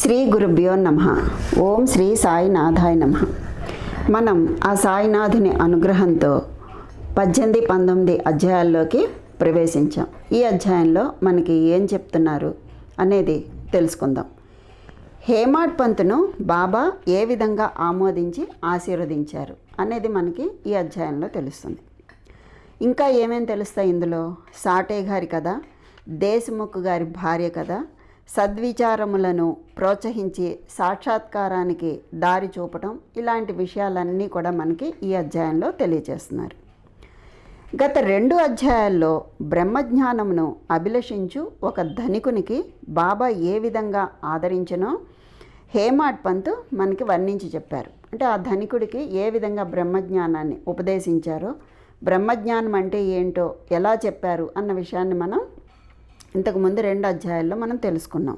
శ్రీ గురుభ్యో నమః. ఓం శ్రీ సాయినాథాయ నమః. మనం ఆ సాయినాథుని అనుగ్రహంతో 18, 19 అధ్యాయాల్లోకి ప్రవేశించాం. ఈ అధ్యాయంలో మనకి ఏం చెప్తున్నారు అనేది తెలుసుకుందాం. హేమాడ్ పంతును బాబా ఏ విధంగా ఆమోదించి ఆశీర్వదించారు అనేది మనకి ఈ అధ్యాయంలో తెలుస్తుంది. ఇంకా ఏమేమి తెలుస్తాయి ఇందులో? సాటే గారి కథ, దేశముఖ్ గారి భార్య కథ, సద్విచారములను ప్రోత్సహించి సాక్షాత్కారానికి దారి చూపటం, ఇలాంటి విషయాలన్నీ కూడా మనకి ఈ అధ్యాయంలో తెలియజేస్తున్నారు. గత 2 అధ్యాయాల్లో బ్రహ్మజ్ఞానమును అభిలషించు ఒక ధనికునికి బాబా ఏ విధంగా ఆదరించనో హేమాడ్ పంత్ మనకి వర్ణించి చెప్పారు. అంటే ఆ ధనికుడికి ఏ విధంగా బ్రహ్మజ్ఞానాన్ని ఉపదేశించారో, బ్రహ్మజ్ఞానం అంటే ఏంటో ఎలా చెప్పారు అన్న విషయాన్ని మనం ఇంతకుముందు 2 అధ్యాయాల్లో మనం తెలుసుకున్నాం.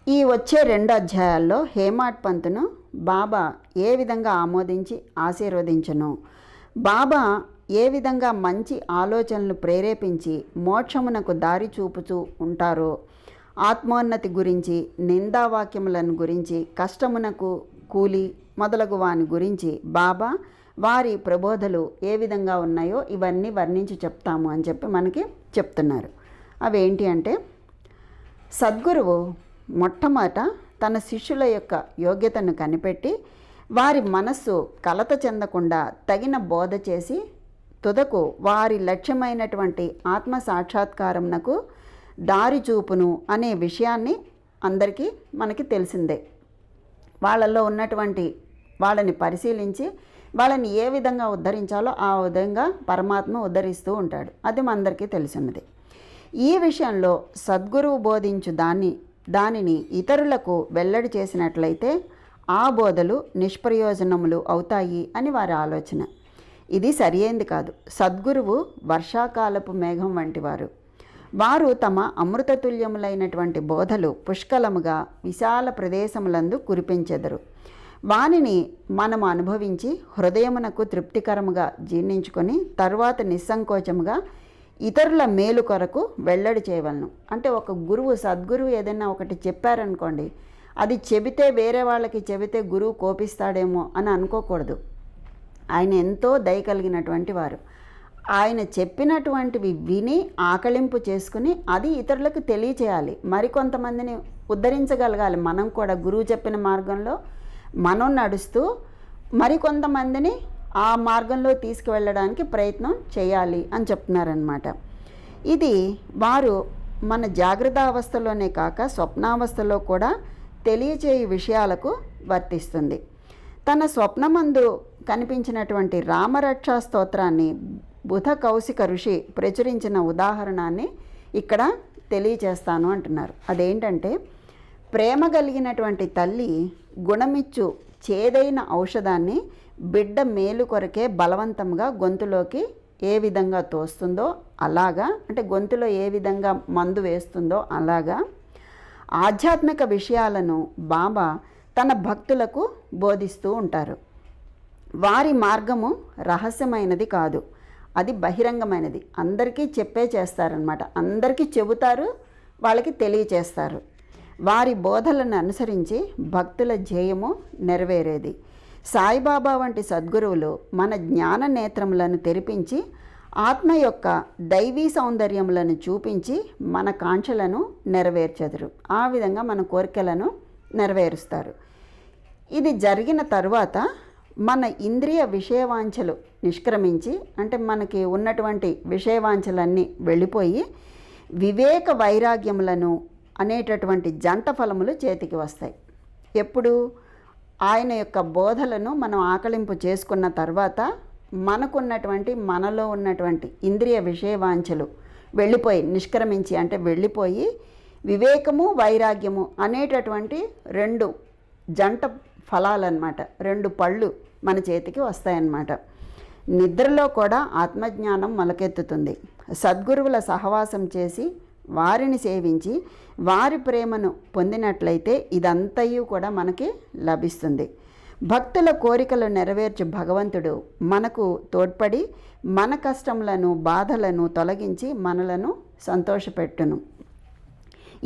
ఈ వచ్చే 2 అధ్యాయాల్లో హేమాడ్ పంతును బాబా ఏ విధంగా ఆమోదించి ఆశీర్వదించను, బాబా ఏ విధంగా మంచి ఆలోచనలు ప్రేరేపించి మోక్షమునకు దారి చూపుతూ ఉంటారో, ఆత్మోన్నతి గురించి, నిందావాక్యములను గురించి, కష్టమునకు కూలి మొదలగు వాని గురించి బాబా వారి ప్రబోధలు ఏ విధంగా ఉన్నాయో ఇవన్నీ వర్ణించి చెప్తాము అని చెప్పి మనకి చెప్తున్నారు. అవేంటి అంటే, సద్గురువు మొట్టమొదట తన శిష్యుల యొక్క యోగ్యతను కనిపెట్టి వారి మనస్సు కలత చెందకుండా తగిన బోధ చేసి తుదకు వారి లక్ష్యమైనటువంటి ఆత్మ సాక్షాత్కారంనకు దారి చూపును అనే విషయాన్ని అందరికీ మనకి తెలిసిందే. వాళ్ళల్లో ఉన్నటువంటి వాళ్ళని పరిశీలించి వాళ్ళని ఏ విధంగా ఉద్ధరించాలో ఆ విధంగా పరమాత్మ ఉద్ధరిస్తూ ఉంటాడు. అది మనందరికీ తెలిసినది. ఈ విషయంలో సద్గురువు బోధించు దానిని ఇతరులకు వెల్లడి చేసినట్లయితే ఆ బోధలు నిష్ప్రయోజనములు అవుతాయి అని వారి ఆలోచన. ఇది సరియైంది కాదు. సద్గురువు వర్షాకాలపు మేఘం వంటి వారు తమ అమృతతుల్యములైనటువంటి బోధలు పుష్కలముగా విశాల ప్రదేశములందు కురిపించెదరు. వానిని మనము అనుభవించి హృదయమునకు తృప్తికరముగా జీర్ణించుకొని తరువాత నిస్సంకోచముగా ఇతరుల మేలు కొరకు వెల్లడి చేయవలను. అంటే ఒక గురువు, సద్గురువు ఏదైనా ఒకటి చెప్పారనుకోండి, అది చెబితే వేరే వాళ్ళకి చెబితే గురువు కోపిస్తాడేమో అని అనుకోకూడదు. ఆయన ఎంతో దయ కలిగినటువంటి వారు. ఆయన చెప్పినటువంటివి విని ఆకళింపు చేసుకుని అది ఇతరులకు తెలియచేయాలి. మరికొంతమందిని ఉద్ధరించగలగాలి. మనం కూడా గురువు చెప్పిన మార్గంలో మనం నడుస్తూ మరికొంతమందిని ఆ మార్గంలో తీసుకువెళ్ళడానికి ప్రయత్నం చేయాలి అని చెప్తున్నారనమాట. ఇది వారు మన జాగ్రత్త అవస్థలోనే కాక స్వప్నావస్థలో కూడా తెలియచేయ విషయాలకు వర్తిస్తుంది. తన స్వప్నమందు కనిపించినటువంటి రామరక్షా స్తోత్రాన్ని బుధ కౌశిక ఋషి ప్రచురించిన ఉదాహరణాన్ని ఇక్కడ తెలియచేస్తాను అంటున్నారు. అదేంటంటే, ప్రేమ కలిగినటువంటి తల్లి గుణమిచ్చు చేదైన ఔషధాన్ని బిడ్డ మేలు కొరకే బలవంతంగా గొంతులోకి ఏ విధంగా తోస్తుందో అలాగా, అంటే గొంతులో ఏ విధంగా మందు వేస్తుందో అలాగా ఆధ్యాత్మిక విషయాలను బాబా తన భక్తులకు బోధిస్తూ ఉంటారు. వారి మార్గము రహస్యమైనది కాదు, అది బహిరంగమైనది. అందరికీ చేస్తారనమాట. అందరికీ చెబుతారు, వాళ్ళకి తెలియచేస్తారు. వారి బోధలను అనుసరించి భక్తుల ధ్యేయము నెరవేరేది. సాయిబాబా వంటి సద్గురువులు మన జ్ఞాన నేత్రములను తెరిపించి ఆత్మ యొక్క దైవీ సౌందర్యములను చూపించి మన కాంక్షలను నెరవేర్చెదరు. ఆ విధంగా మన కోరికలను నెరవేరుస్తారు. ఇది జరిగిన తరువాత మన ఇంద్రియ విషయవాంఛలు నిష్క్రమించి, అంటే మనకి ఉన్నటువంటి విషయవాంఛలన్నీ వెళ్ళిపోయి వివేక వైరాగ్యములను అనేటటువంటి జంట ఫలములు చేతికి వస్తాయి. ఎప్పుడు? ఆయన యొక్క బోధలను మనం ఆకళింపు చేసుకున్న తర్వాత మనలో ఉన్నటువంటి ఇంద్రియ విషయవాంఛలు నిష్క్రమించి, అంటే వెళ్ళిపోయి వివేకము వైరాగ్యము అనేటటువంటి 2 జంట ఫలాలన్నమాట, 2 పళ్ళు మన చేతికి వస్తాయన్నమాట. నిద్రలో కూడా ఆత్మజ్ఞానం మొలకెత్తుతుంది. సద్గురువుల సహవాసం చేసి వారిని సేవించి వారి ప్రేమను పొందినట్లయితే ఇదంతయు కూడా మనకి లభిస్తుంది. భక్తుల కోరికలు నెరవేర్చు భగవంతుడు మనకు తోడ్పడి మన కష్టములను బాధలను తొలగించి మనలను సంతోషపెట్టును.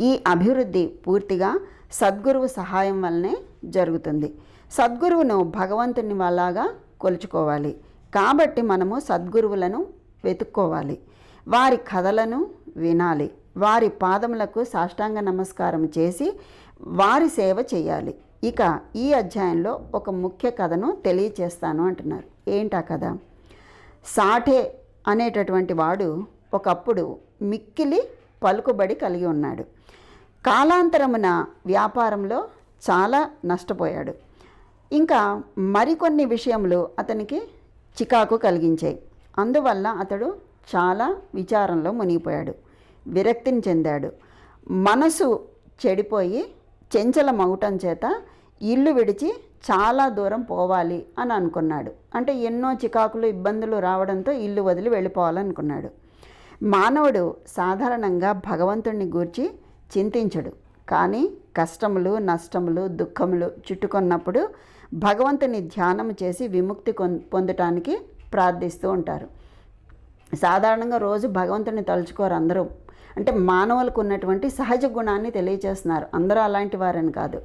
ఈ అభివృద్ధి పూర్తిగా సద్గురువు సహాయం వల్లనే జరుగుతుంది. సద్గురువును భగవంతుని వాళ్ళగా కొలుచుకోవాలి. కాబట్టి మనము సద్గురువులను వెతుక్కోవాలి, వారి కథలను వినాలి, వారి పాదములకు సాష్టాంగ నమస్కారం చేసి వారి సేవ చేయాలి. ఇక ఈ అధ్యాయంలో ఒక ముఖ్య కథను తెలియచేస్తాను అంటున్నారు. ఏంటా కథ? సాఠే అనేటటువంటి వాడు ఒకప్పుడు మిక్కిలి పలుకుబడి కలిగి ఉన్నాడు. కాలాంతరమున వ్యాపారంలో చాలా నష్టపోయాడు. ఇంకా మరికొన్ని విషయములు అతనికి చికాకు కలిగించాయి. అందువల్ల అతడు చాలా విచారంలో మునిగిపోయాడు, విరక్తిని చెందాడు. మనసు చెడిపోయి చెంచలమవటం చేత ఇల్లు విడిచి చాలా దూరం పోవాలి అని అనుకున్నాడు. అంటే ఎన్నో చికాకులు ఇబ్బందులు రావడంతో ఇల్లు వదిలి వెళ్ళిపోవాలనుకున్నాడు. మానవుడు సాధారణంగా భగవంతుడిని గూర్చి చింతించడు, కానీ కష్టములు, నష్టములు, దుఃఖములు చుట్టుకొన్నప్పుడు భగవంతుని ధ్యానం చేసి విముక్తి పొందటానికి ప్రార్థిస్తూ ఉంటారు. సాధారణంగా రోజు భగవంతుని తలుచుకోరు అందరూ. అంటే మానవులకు ఉన్నటువంటి సహజ గుణాన్ని తెలియచేస్తున్నారు. అందరూ అలాంటి వారని కాదు.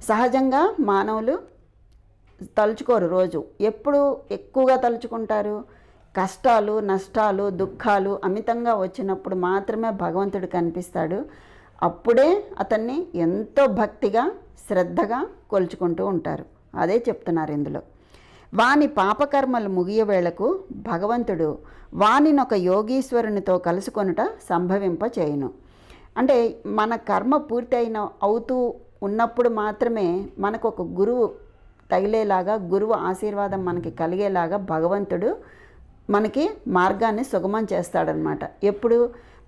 సహజంగా మానవులు తలుచుకోరు రోజు. ఎప్పుడు ఎక్కువగా తలుచుకుంటారు? కష్టాలు, నష్టాలు, దుఃఖాలు అమితంగా వచ్చినప్పుడు మాత్రమే భగవంతుడు కనిపిస్తాడు. అప్పుడే అతన్ని ఎంతో భక్తిగా, శ్రద్ధగా కొలుచుకుంటూ ఉంటారు. అదే చెప్తున్నారు ఇందులో. వాని పాపకర్మలు ముగియవేళకు భగవంతుడు వానినొక యోగీశ్వరునితో కలుసుకొనుట సంభవింపచేయును. అంటే మన కర్మ పూర్తి అవుతూ ఉన్నప్పుడు మాత్రమే మనకు ఒక గురువు తగిలేలాగా, గురువు ఆశీర్వాదం మనకి కలిగేలాగా భగవంతుడు మనకి మార్గాన్ని సుగమం చేస్తాడనమాట. ఎప్పుడు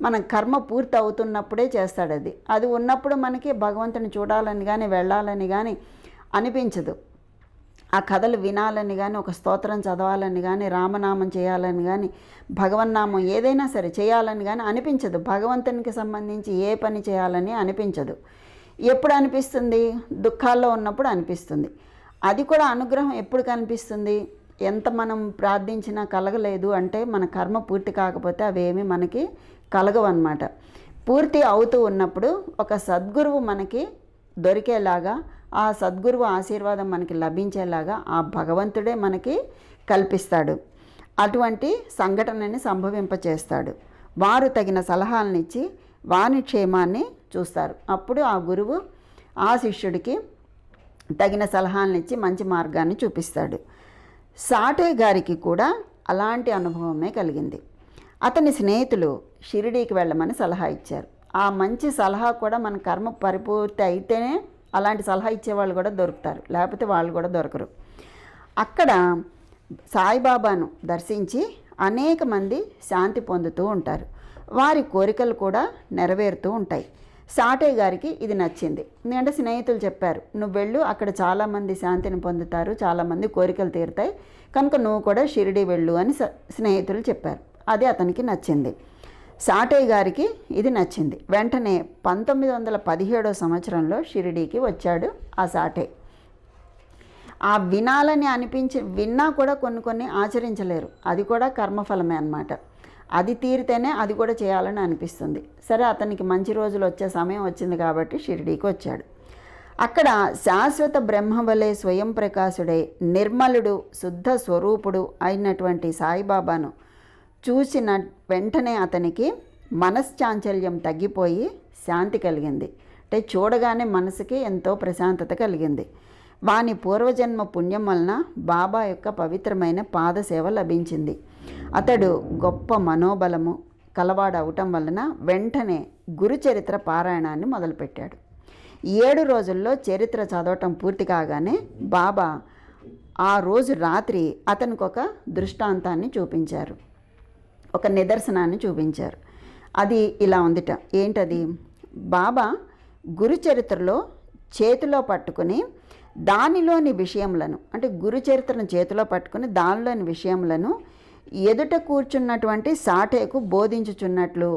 మన కర్మ పూర్తి అవుతున్నప్పుడే చేస్తాడు. అది ఉన్నప్పుడు మనకి భగవంతుని చూడాలని కానీ వెళ్ళాలని కానీ అనిపించదు. ఆ కథలు వినాలని కానీ, ఒక స్తోత్రం చదవాలని కానీ, రామనామం చేయాలని కానీ, భగవన్నామం ఏదైనా సరే చేయాలని కానీ అనిపించదు. భగవంతునికి సంబంధించి ఏ పని చేయాలని అనిపించదు. ఎప్పుడు అనిపిస్తుంది? దుఃఖాల్లో ఉన్నప్పుడు అనిపిస్తుంది. అది కూడా అనుగ్రహం ఎప్పుడు కనిపిస్తుంది? ఎంత మనం ప్రార్థించినా కలగలేదు అంటే మన కర్మ పూర్తి కాకపోతే అవేమి మనకి కలగవన్నమాట. పూర్తి అవుతూ ఉన్నప్పుడు ఒక సద్గురువు మనకి దొరికేలాగా, ఆ సద్గురువు ఆశీర్వాదం మనకి లభించేలాగా ఆ భగవంతుడే మనకి కల్పిస్తాడు. అటువంటి సంఘటనని సంభవింపచేస్తాడు. వారు తగిన సలహాలను ఇచ్చి వాని క్షేమాన్ని చూస్తారు. అప్పుడు ఆ గురువు ఆ శిష్యుడికి తగిన సలహాలను ఇచ్చి మంచి మార్గాన్ని చూపిస్తాడు. సాఠే గారికి కూడా అలాంటి అనుభవమే కలిగింది. అతని స్నేహితులు షిరిడీకి వెళ్ళమని సలహా ఇచ్చారు. ఆ మంచి సలహా కూడా మన కర్మ పరిపూర్తి అయితేనే అలాంటి సలహా ఇచ్చేవాళ్ళు కూడా దొరుకుతారు, లేకపోతే వాళ్ళు కూడా దొరకరు. అక్కడ సాయిబాబాను దర్శించి అనేక మంది శాంతి పొందుతూ ఉంటారు. వారి కోరికలు కూడా నెరవేరుతూ ఉంటాయి. సాఠే గారికి ఇది నచ్చింది. ఎందుకంటే స్నేహితులు చెప్పారు, నువ్వు వెళ్ళు, అక్కడ చాలామంది శాంతిని పొందుతారు, చాలామంది కోరికలు తీరుతాయి, కనుక నువ్వు కూడా షిరిడీ వెళ్ళు అని స్నేహితులు చెప్పారు. అది అతనికి నచ్చింది. సాఠే గారికి ఇది నచ్చింది. వెంటనే 1917 సంవత్సరంలో షిరిడీకి వచ్చాడు ఆ సాఠే. ఆ వినాలని విన్నా కూడా కొన్ని ఆచరించలేరు. అది కూడా కర్మఫలమే అన్నమాట. అది తీరితేనే అది కూడా చేయాలని అనిపిస్తుంది. సరే, అతనికి మంచి రోజులు వచ్చే సమయం వచ్చింది కాబట్టి షిరిడీకి వచ్చాడు. అక్కడ శాశ్వత బ్రహ్మవలే స్వయం ప్రకాశుడై నిర్మలుడు, శుద్ధ స్వరూపుడు అయినటువంటి సాయిబాబాను చూసిన వెంటనే అతనికి మనశ్చాంచల్యం తగ్గిపోయి శాంతి కలిగింది. అంటే చూడగానే మనసుకి ఎంతో ప్రశాంతత కలిగింది. వాని పూర్వజన్మ పుణ్యం వలన బాబా యొక్క పవిత్రమైన పాదసేవ లభించింది. అతడు గొప్ప మనోబలము కలవాడవటం వలన వెంటనే గురుచరిత్ర పారాయణాన్ని మొదలుపెట్టాడు. 7 రోజుల్లో చరిత్ర చదవటం పూర్తి కాగానే బాబా ఆ రోజు రాత్రి అతనికి ఒక దృష్టాంతాన్ని చూపించారు, ఒక నిదర్శనాన్ని చూపించారు. అది ఇలా ఉందిట. ఏంటది? బాబా గురుచరిత్రలో చేతిలో పట్టుకుని దానిలోని విషయములను, అంటే గురుచరిత్రను చేతిలో పట్టుకుని దానిలోని విషయములను ఎదుట కూర్చున్నటువంటి సాఠేకు బోధించుచున్నట్లు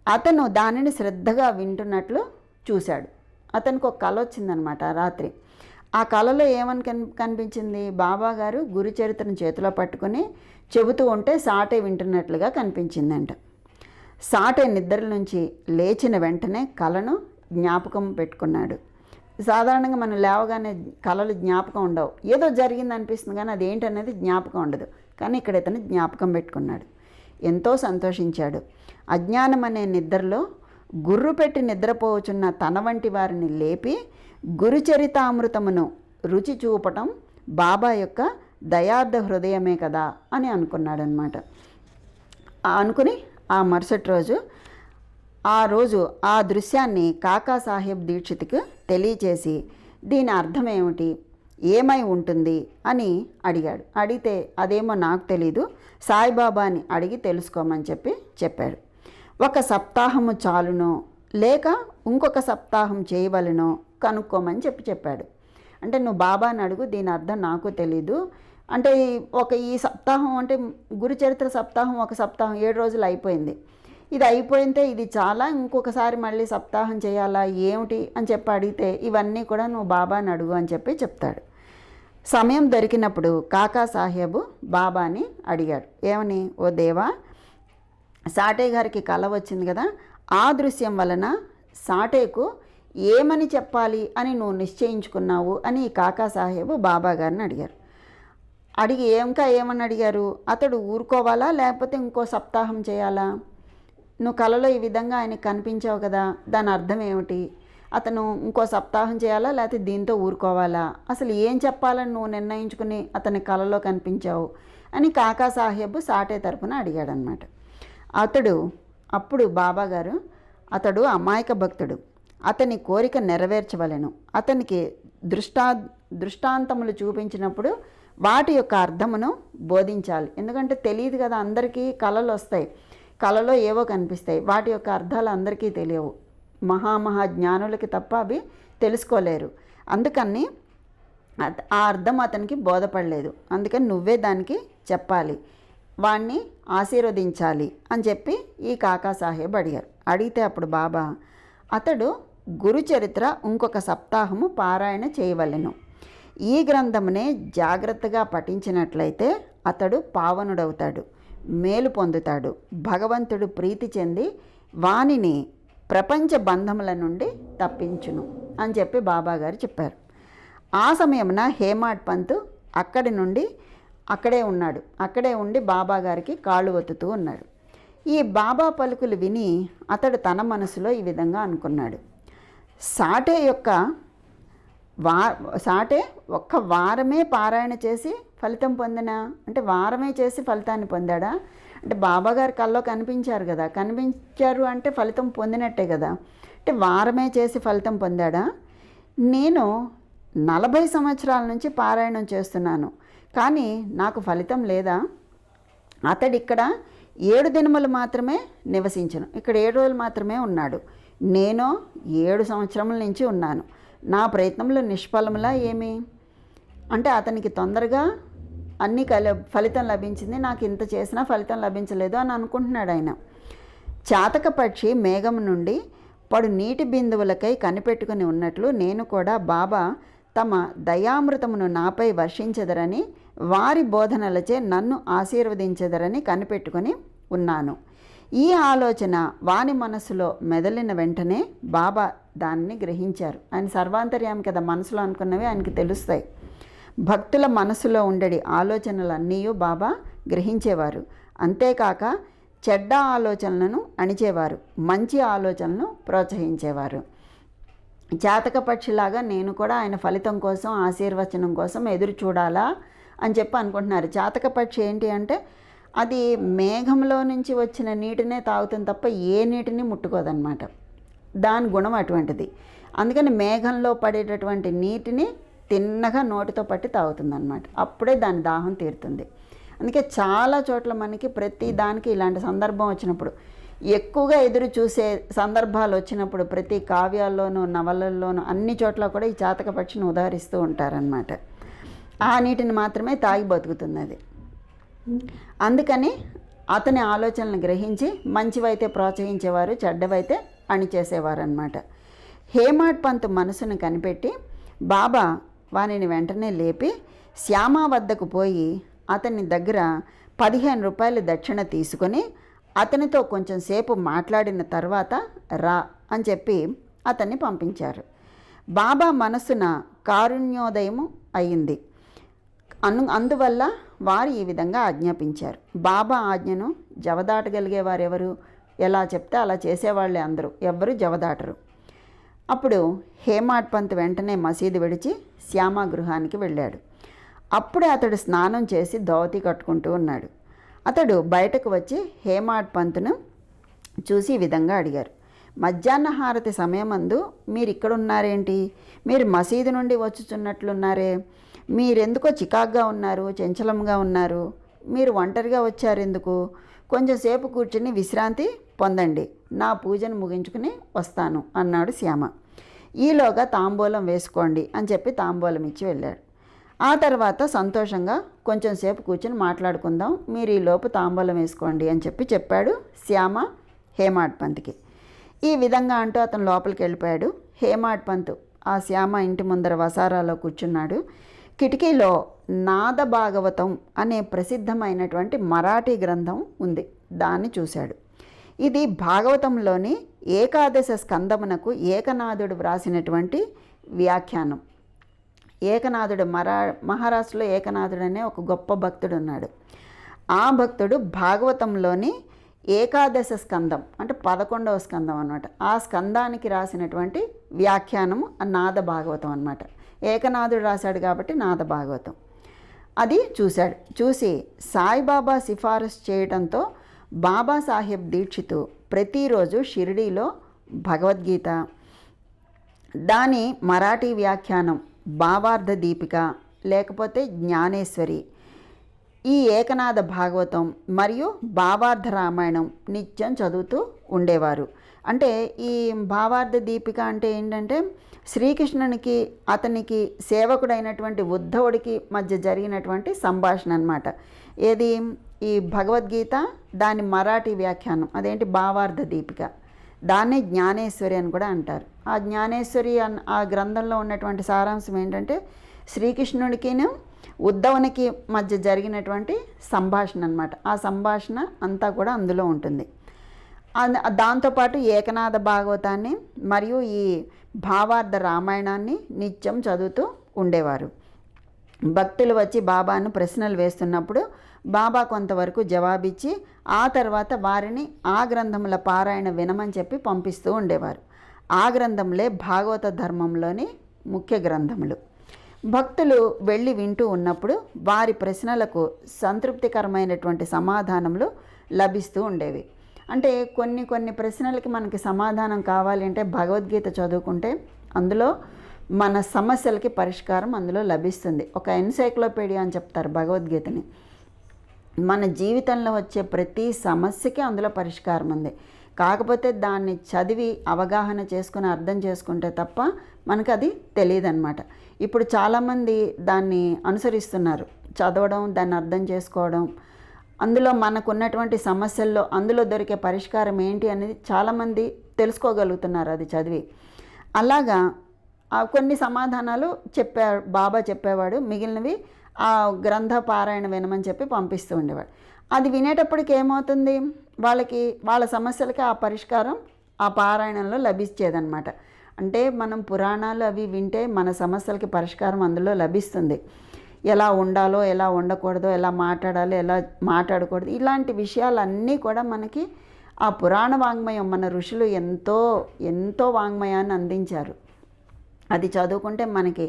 అతను దానిని శ్రద్ధగా వింటున్నట్లు చూశాడు. అతనికి ఒక కల వచ్చిందనమాట రాత్రి. ఆ కలలో ఏమని కనిపించింది? బాబా గారు గురుచరిత్రను చేతిలో పట్టుకుని చెబుతూ ఉంటే సాఠే వింటున్నట్లుగా కనిపించిందంట. సాఠే నిద్ర నుంచి లేచిన వెంటనే కలను జ్ఞాపకం పెట్టుకున్నాడు. సాధారణంగా మనం లేవగానే కళలు జ్ఞాపకం ఉండవు, ఏదో జరిగింది అనిపిస్తుంది కానీ అది ఏంటనేది జ్ఞాపకం ఉండదు. కానీ ఇక్కడ ఇతను జ్ఞాపకం పెట్టుకున్నాడు, ఎంతో సంతోషించాడు. అజ్ఞానం అనే నిద్రలో గుర్రు పెట్టి నిద్రపోవచున్న తన వంటి వారిని లేపి గురుచరితామృతమును రుచి చూపటం బాబా యొక్క దయార్థ హృదయమే కదా అని అనుకున్నాడనమాట. అనుకుని ఆ మరుసటి రోజు ఆ దృశ్యాన్ని కాకా సాహెబ్ దీక్షిత్కి తెలియచేసి దీని అర్థం ఏమిటి, ఏమై ఉంటుంది అని అడిగాడు. అడిగితే అదేమో నాకు తెలీదు, సాయిబాబాని అడిగి తెలుసుకోమని చెప్పాడు. ఒక సప్తాహము చాలునో లేక ఇంకొక సప్తాహం చేయవలనో కనుక్కోమని చెప్పాడు. అంటే నువ్వు బాబాని అడుగు, దీని అర్థం నాకు తెలీదు. అంటే ఈ సప్తాహం అంటే గురుచరిత్ర సప్తాహం, ఒక సప్తాహం 7 రోజులు అయిపోయింది, ఇది అయిపోయితే ఇది చాలా, ఇంకొకసారి మళ్ళీ సప్తాహం చేయాలా ఏమిటి అని అడిగితే ఇవన్నీ కూడా నువ్వు బాబాని అడుగు అని చెప్తాడు. సమయం దొరికినప్పుడు కాకా సాహెబు బాబాని అడిగాడు, ఏమని, ఓ దేవా, సాటే గారికి కల వచ్చింది కదా, ఆ దృశ్యం వలన సాటేకు ఏమని చెప్పాలి అని నువ్వు నిశ్చయించుకున్నావు అని కాకా సాహెబు బాబా గారిని అడిగారు. అడిగి ఏమని అడిగారు, అతడు ఊరుకోవాలా లేకపోతే ఇంకో సప్తాహం చేయాలా, నువ్వు కలలో ఈ విధంగా ఆయనకు కనిపించావు కదా, దాని అర్థం ఏమిటి, అతను ఇంకో సప్తాహం చేయాలా లేకపోతే దీంతో ఊరుకోవాలా, అసలు ఏం చెప్పాలని నువ్వు నిర్ణయించుకుని అతని కలలో కనిపించావు అని కాకా సాహెబ్ సాటే తరపున అడిగాడనమాట. అప్పుడు బాబాగారు, అతడు అమాయక భక్తుడు, అతని కోరిక నెరవేర్చవలెను, అతనికి దృష్టాంతములు చూపించినప్పుడు వాటి యొక్క అర్థమును బోధించాలి. ఎందుకంటే తెలియదు కదా, అందరికీ కళలు వస్తాయి, కళలో ఏవో కనిపిస్తాయి, వాటి యొక్క అర్థాలు అందరికీ తెలియవు, మహా జ్ఞానులకి తప్ప అవి తెలుసుకోలేరు. అందుకని ఆ అర్థం అతనికి బోధపడలేదు, అందుకని నువ్వే దానికి చెప్పాలి, వాణ్ణి ఆశీర్వదించాలి అని ఈ కాకా సాహెబ్ అడిగారు. అడిగితే అప్పుడు బాబా, అతడు గురుచరిత్ర ఇంకొక సప్తాహము పారాయణ చేయవలెను, ఈ గ్రంథమునే జాగ్రత్తగా పఠించినట్లయితే అతడు పావనుడవుతాడు, మేలు పొందుతాడు, భగవంతుడు ప్రీతి చెంది వానిని ప్రపంచ బంధముల నుండి తప్పించును అని బాబాగారు చెప్పారు. ఆ సమయమున హేమాడ్ పంత్ అక్కడే ఉండి బాబాగారికి కాళ్ళు ఒత్తుతూ ఉన్నాడు. ఈ బాబా పలుకులు విని అతడు తన మనసులో ఈ విధంగా అనుకున్నాడు, సాటే ఒక్క వారమే పారాయణ చేసి ఫలితం పొందినా, అంటే వారమే చేసి ఫలితాన్ని పొందాడా, అంటే బాబాగారు కల్లో కనిపించారు అంటే ఫలితం పొందినట్టే కదా, అంటే వారమే చేసి ఫలితం పొందాడా, నేను 40 సంవత్సరాల నుంచి పారాయణం చేస్తున్నాను కానీ నాకు ఫలితం లేదా, అతడు ఇక్కడ 7 దినములు మాత్రమే నివసించను, ఇక్కడ 7 రోజులు మాత్రమే ఉన్నాడు, నేను 7 సంవత్సరముల నుంచి ఉన్నాను, నా ప్రయత్నంలో నిష్ఫలములా ఏమి, అంటే అతనికి తొందరగా అన్నీ ఫలితం లభించింది, నాకు ఇంత చేసినా ఫలితం లభించలేదు అని అనుకుంటున్నాడు ఆయన. చాతక పక్షి మేఘం నుండి పడు నీటి బిందువులకై కనిపెట్టుకుని ఉన్నట్లు నేను కూడా బాబా తమ దయామృతమును నాపై వర్షించెదరని, వారి బోధనలచే నన్ను ఆశీర్వదించెదరని కనిపెట్టుకొని ఉన్నాను. ఈ ఆలోచన వాని మనసులో మెదలిన వెంటనే బాబా దానిని గ్రహించారు. ఆయన సర్వాంతర్యామి కదా, మనసులో అనుకున్నవి ఆయనకి తెలుస్తాయి. భక్తుల మనసులో ఉండేది ఆలోచనలన్నీ బాబా గ్రహించేవారు. అంతేకాక చెడ్డ ఆలోచనలను అణిచేవారు, మంచి ఆలోచనలను ప్రోత్సహించేవారు. జాతక పక్షిలాగా నేను కూడా ఆయన ఫలితం కోసం, ఆశీర్వచనం కోసం ఎదురు చూడాలా అని అనుకుంటున్నారు. జాతక పక్షి ఏంటి అంటే అది మేఘంలో నుంచి వచ్చిన నీటినే తాగుతుంది తప్ప ఏ నీటిని ముట్టుకోదన్నమాట, దాని గుణం అటువంటిది. అందుకని మేఘంలో పడేటటువంటి నీటిని తిన్నగా నోటితో పట్టి తాగుతుందన్నమాట, అప్పుడే దాని దాహం తీరుతుంది. అందుకే చాలా చోట్ల మనకి ప్రతి దానికి ఇలాంటి సందర్భం వచ్చినప్పుడు, ఎక్కువగా ఎదురు చూసే సందర్భాలు వచ్చినప్పుడు ప్రతి కావ్యాల్లోనూ నవలల్లోనూ అన్ని చోట్ల కూడా ఈ చాతక పక్షిని ఉదాహరిస్తూ ఉంటారనమాట. ఆ నీటిని మాత్రమే తాగి బతుకుతుంది అది. అందుకని అతని ఆలోచనలను గ్రహించి మంచివైతే ప్రోత్సహించేవారు, చెడ్డవైతే అణిచేసేవారు అన్నమాట. హేమాడ్ పంత్ మనసును కనిపెట్టి బాబా వానిని వెంటనే లేపి శ్యామ వద్దకు పోయి అతని దగ్గర 15 రూపాయలు దక్షిణ తీసుకొని అతనితో కొంచెం సేపు మాట్లాడిన తర్వాత రా అని అతన్ని పంపించారు. బాబా మనసున కారుణ్యోదయము అయింది. అందువల్ల వారు ఈ విధంగా ఆజ్ఞాపించారు. బాబా ఆజ్ఞను జవదాటగలిగేవారెవరు? ఎలా చెప్తే అలా చేసేవాళ్ళే అందరూ, ఎవ్వరూ జవదాటరు. అప్పుడు హేమాడ్ పంత్ వెంటనే మసీదు విడిచి శ్యామ గృహానికి వెళ్ళాడు. అప్పుడే అతడు స్నానం చేసి ధోవతి కట్టుకుంటూ ఉన్నాడు. అతడు బయటకు వచ్చి హేమాడ్ పంత్ను చూసి ఈ విధంగా అడిగారు, మధ్యాహ్న హారతి సమయమందు మీరు ఇక్కడ ఉన్నారేంటి? మీరు మసీదు నుండి వచ్చుచున్నట్లున్నారే, మీరెందుకో చికాగ్గా ఉన్నారు, చంచలంగా ఉన్నారు, మీరు ఒంటరిగా వచ్చారెందుకు? కొంచెం సేపు కూర్చుని విశ్రాంతి పొందండి, నా పూజను ముగించుకుని వస్తాను అన్నాడు శ్యామ. ఈలోగా తాంబూలం వేసుకోండి అని చెప్పి తాంబూలం ఇచ్చి వెళ్ళాడు. ఆ తర్వాత సంతోషంగా కొంచెం సేపు కూర్చుని మాట్లాడుకుందాం, మీరు ఈలోపు తాంబూలం వేసుకోండి అని చెప్పాడు శ్యామ హేమాడ్ పంత్కి. ఈ విధంగా అంటూ అతను లోపలికి వెళ్ళిపోయాడు. హేమాడ్ పంత్ ఆ శ్యామ ఇంటి ముందర వసారాలో కూర్చున్నాడు. కిటికీలో నాద భాగవతం అనే ప్రసిద్ధమైనటువంటి మరాఠీ గ్రంథం ఉంది, దాన్ని చూశాడు. ఇది భాగవతంలోని ఏకాదశ స్కందమునకు ఏకనాథుడు వ్రాసినటువంటి వ్యాఖ్యానం. ఏకనాథుడు మహారాష్ట్రలో ఏకనాథుడు అనే ఒక గొప్ప భక్తుడు ఉన్నాడు. ఆ భక్తుడు భాగవతంలోని ఏకాదశ స్కందం అంటే 11వ స్కందం అన్నమాట, ఆ స్కందానికి రాసినటువంటి వ్యాఖ్యానం నాద భాగవతం అన్నమాట. ఏకనాథుడు రాశాడు కాబట్టి నాద భాగవతం. అది చూశాడు. చూసి సాయిబాబా సిఫారసు చేయడంతో బాబాసాహెబ్ దీక్షితు ప్రతిరోజు షిరిడీలో భగవద్గీత, దాని మరాఠీ వ్యాఖ్యానం భావార్థ దీపిక లేకపోతే జ్ఞానేశ్వరి, ఈ ఏకనాథ భాగవతం మరియు భావార్థ రామాయణం నిత్యం చదువుతూ ఉండేవారు. అంటే ఈ భావార్థ దీపిక అంటే ఏంటంటే శ్రీకృష్ణునికి అతనికి సేవకుడైనటువంటి ఉద్ధవుడికి మధ్య జరిగినటువంటి సంభాషణ అన్నమాట. ఏది? ఈ భగవద్గీత దాని మరాఠీ వ్యాఖ్యానం అదేంటి భావార్థ దీపిక, దాన్ని జ్ఞానేశ్వరి అని కూడా అంటారు. ఆ జ్ఞానేశ్వరి ఆ గ్రంథంలో ఉన్నటువంటి సారాంశం ఏంటంటే శ్రీకృష్ణుడికిను ఉద్ధవునికి మధ్య జరిగినటువంటి సంభాషణ అన్నమాట. ఆ సంభాషణ అంతా కూడా అందులో ఉంటుంది. దాంతోపాటు ఏకనాథ భాగవతాన్ని మరియు ఈ భావార్థ రామాయణాన్ని నిత్యం చదువుతూ ఉండేవారు. భక్తులు వచ్చి బాబాను ప్రశ్నలు వేస్తున్నప్పుడు బాబా కొంతవరకు జవాబిచ్చి ఆ తర్వాత వారిని ఆ గ్రంథముల పారాయణ వినమని చెప్పి పంపిస్తూ ఉండేవారు. ఆ గ్రంథములే భాగవత ధర్మంలోని ముఖ్య గ్రంథములు. భక్తులు వెళ్ళి వింటూ ఉన్నప్పుడు వారి ప్రశ్నలకు సంతృప్తికరమైనటువంటి సమాధానములు లభిస్తూ ఉండేవి. అంటే కొన్ని ప్రశ్నలకి మనకి సమాధానం కావాలి అంటే భగవద్గీత చదువుకుంటే అందులో మన సమస్యలకి పరిష్కారం అందులో లభిస్తుంది. ఒక ఎన్సైక్లోపీడియా అని చెప్తారు భగవద్గీతని. మన జీవితంలో వచ్చే ప్రతి సమస్యకి అందులో పరిష్కారం ఉంది. కాకపోతే దాన్ని చదివి అవగాహన చేసుకుని అర్థం చేసుకుంటే తప్ప మనకు అది తెలియదన్నమాట. ఇప్పుడు చాలామంది దాన్ని అనుసరిస్తున్నారు, చదవడం, దాన్ని అర్థం చేసుకోవడం, అందులో మనకున్నటువంటి సమస్యల్లో అందులో దొరికే పరిష్కారం ఏంటి అనేది చాలామంది తెలుసుకోగలుగుతున్నారు అది చదివి. అలాగా కొన్ని సమాధానాలు బాబా చెప్పేవాడు, మిగిలినవి ఆ గ్రంథ పారాయణ వినమని చెప్పి పంపిస్తూ ఉండేవాడు. అది వినేటప్పటికి ఏమవుతుంది, వాళ్ళ సమస్యలకి ఆ పరిష్కారం ఆ పారాయణంలో లభించేదన్నమాట. అంటే మనం పురాణాలు అవి వింటే మన సమస్యలకి పరిష్కారం అందులో లభిస్తుంది. ఎలా ఉండాలో, ఎలా ఉండకూడదో, ఎలా మాట్లాడాలో, ఎలా మాట్లాడకూడదు, ఇలాంటి విషయాలన్నీ కూడా మనకి ఆ పురాణ వాంగ్మయం, మన ఋషులు ఎంతో వాంగ్మయాన్ని అందించారు. అది చదువుకుంటే మనకి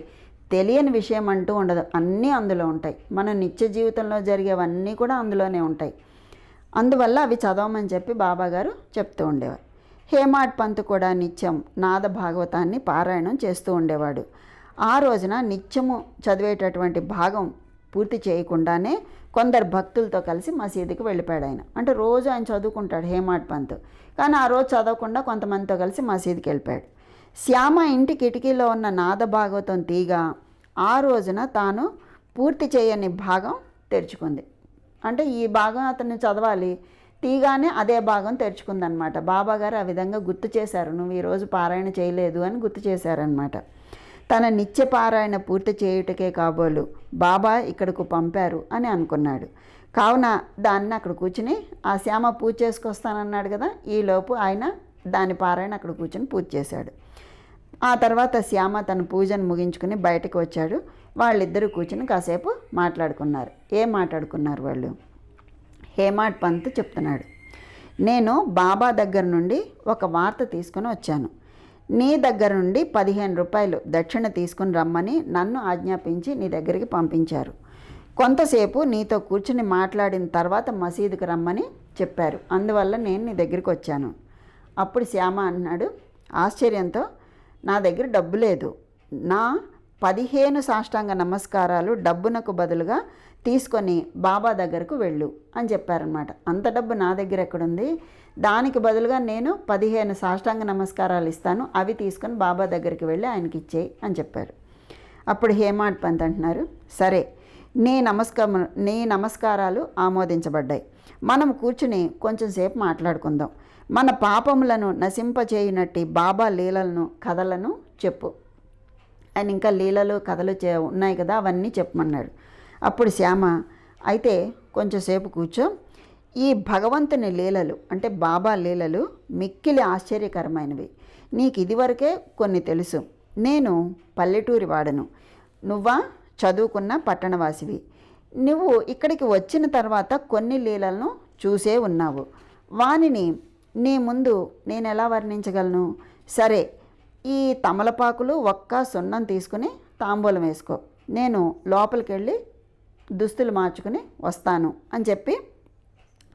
తెలియని విషయం అంటూ ఉండదు, అన్నీ అందులో ఉంటాయి. మన నిత్య జీవితంలో జరిగేవన్నీ కూడా అందులోనే ఉంటాయి. అందువల్ల అవి చదవమని చెప్పి బాబాగారు చెప్తూ ఉండేవారు. హేమాడ్ పంత్ కూడా నిత్యం నాద భాగవతాన్ని పారాయణం చేస్తూ ఉండేవాడు. ఆ రోజున నిత్యము చదివేటటువంటి భాగం పూర్తి చేయకుండానే కొందరు భక్తులతో కలిసి మసీదుకి వెళ్ళిపోయాడు ఆయన. అంటే రోజు ఆయన చదువుకుంటాడు హేమాడ్ పంత్, కానీ ఆ రోజు చదవకుండా కొంతమందితో కలిసి మసీదుకి వెళ్ళిపోయాడు. శ్యామ ఇంటి కిటికీలో ఉన్న నాద భాగవతం తీగ ఆ రోజున తాను పూర్తి చేయని భాగం తెరుచుకుంది. అంటే ఈ భాగం అతన్ని చదవాలి, తీగానే అదే భాగం తెరుచుకుందనమాట. బాబాగారు ఆ విధంగా గుర్తు చేశారు, నువ్వు ఈరోజు పారాయణ చేయలేదు అని గుర్తు చేశారనమాట. తన నిత్య పారాయణ పూర్తి చేయుటకే కాబోలు బాబా ఇక్కడకు పంపారు అని అనుకున్నాడు. కావున దాన్ని అక్కడ కూర్చుని ఆ శ్యామ పూజ చేసుకొస్తానన్నాడు కదా, ఈలోపు ఆయన దాని పారాయణ అక్కడ కూర్చొని పూజ చేశాడు. ఆ తర్వాత శ్యామ తన పూజను ముగించుకుని బయటకు వచ్చాడు. వాళ్ళిద్దరూ కూర్చుని కాసేపు మాట్లాడుకున్నారు. ఏం మాట్లాడుకున్నారు వాళ్ళు? హేమాడ్ పంత్ చెప్తున్నాడు, నేను బాబా దగ్గర నుండి ఒక వార్త తీసుకుని వచ్చాను. నీ దగ్గర నుండి 15 రూపాయలు దక్షిణ తీసుకుని రమ్మని నన్ను ఆజ్ఞాపించి నీ దగ్గరికి పంపించారు. కొంతసేపు నీతో కూర్చుని మాట్లాడిన తర్వాత మసీదుకు రమ్మని చెప్పారు. అందువల్ల నేను నీ దగ్గరికి వచ్చాను. అప్పుడు శ్యామ అన్నాడు ఆశ్చర్యంతో, నా దగ్గర డబ్బు లేదు. నా 15 సాష్టాంగ నమస్కారాలు డబ్బునకు బదులుగా తీసుకొని బాబా దగ్గరకు వెళ్ళు అని చెప్పారనమాట. అంత డబ్బు నా దగ్గర ఎక్కడుంది? దానికి బదులుగా నేను 15 సాష్టాంగ నమస్కారాలు ఇస్తాను, అవి తీసుకొని బాబా దగ్గరికి వెళ్ళి ఆయనకి ఇచ్చేయి అని చెప్పారు. అప్పుడు హేమాడ్ పంత్ అంటున్నారు, సరే, నీ నమస్కారాలు ఆమోదించబడ్డాయి. మనం కూర్చుని కొంచెం సేపు మాట్లాడుకుందాం. మన పాపములను నశింపచేయునట్టి బాబా లీలలను, కథలను చెప్పు. ఆయన ఇంకా లీలలు కథలు ఉన్నాయి కదా, అవన్నీ చెప్పమన్నాడు. అప్పుడు శ్యామ, అయితే కొంచెంసేపు కూర్చో. ఈ భగవంతుని లీలలు అంటే బాబా లీలలు మిక్కిలి ఆశ్చర్యకరమైనవి. నీకు ఇదివరకే కొన్ని తెలుసు. నేను పల్లెటూరి వాడను, నువ్వా చదువుకున్న పట్టణవాసివి. నువ్వు ఇక్కడికి వచ్చిన తర్వాత కొన్ని లీలలను చూసే ఉన్నావు. వానిని నీ ముందు నేను ఎలా వర్ణించగలను? సరే, ఈ తమలపాకులు ఒక్క సున్నం తీసుకుని తాంబూలం వేసుకో. నేను లోపలికి వెళ్ళి దుస్తులు మార్చుకుని వస్తాను అని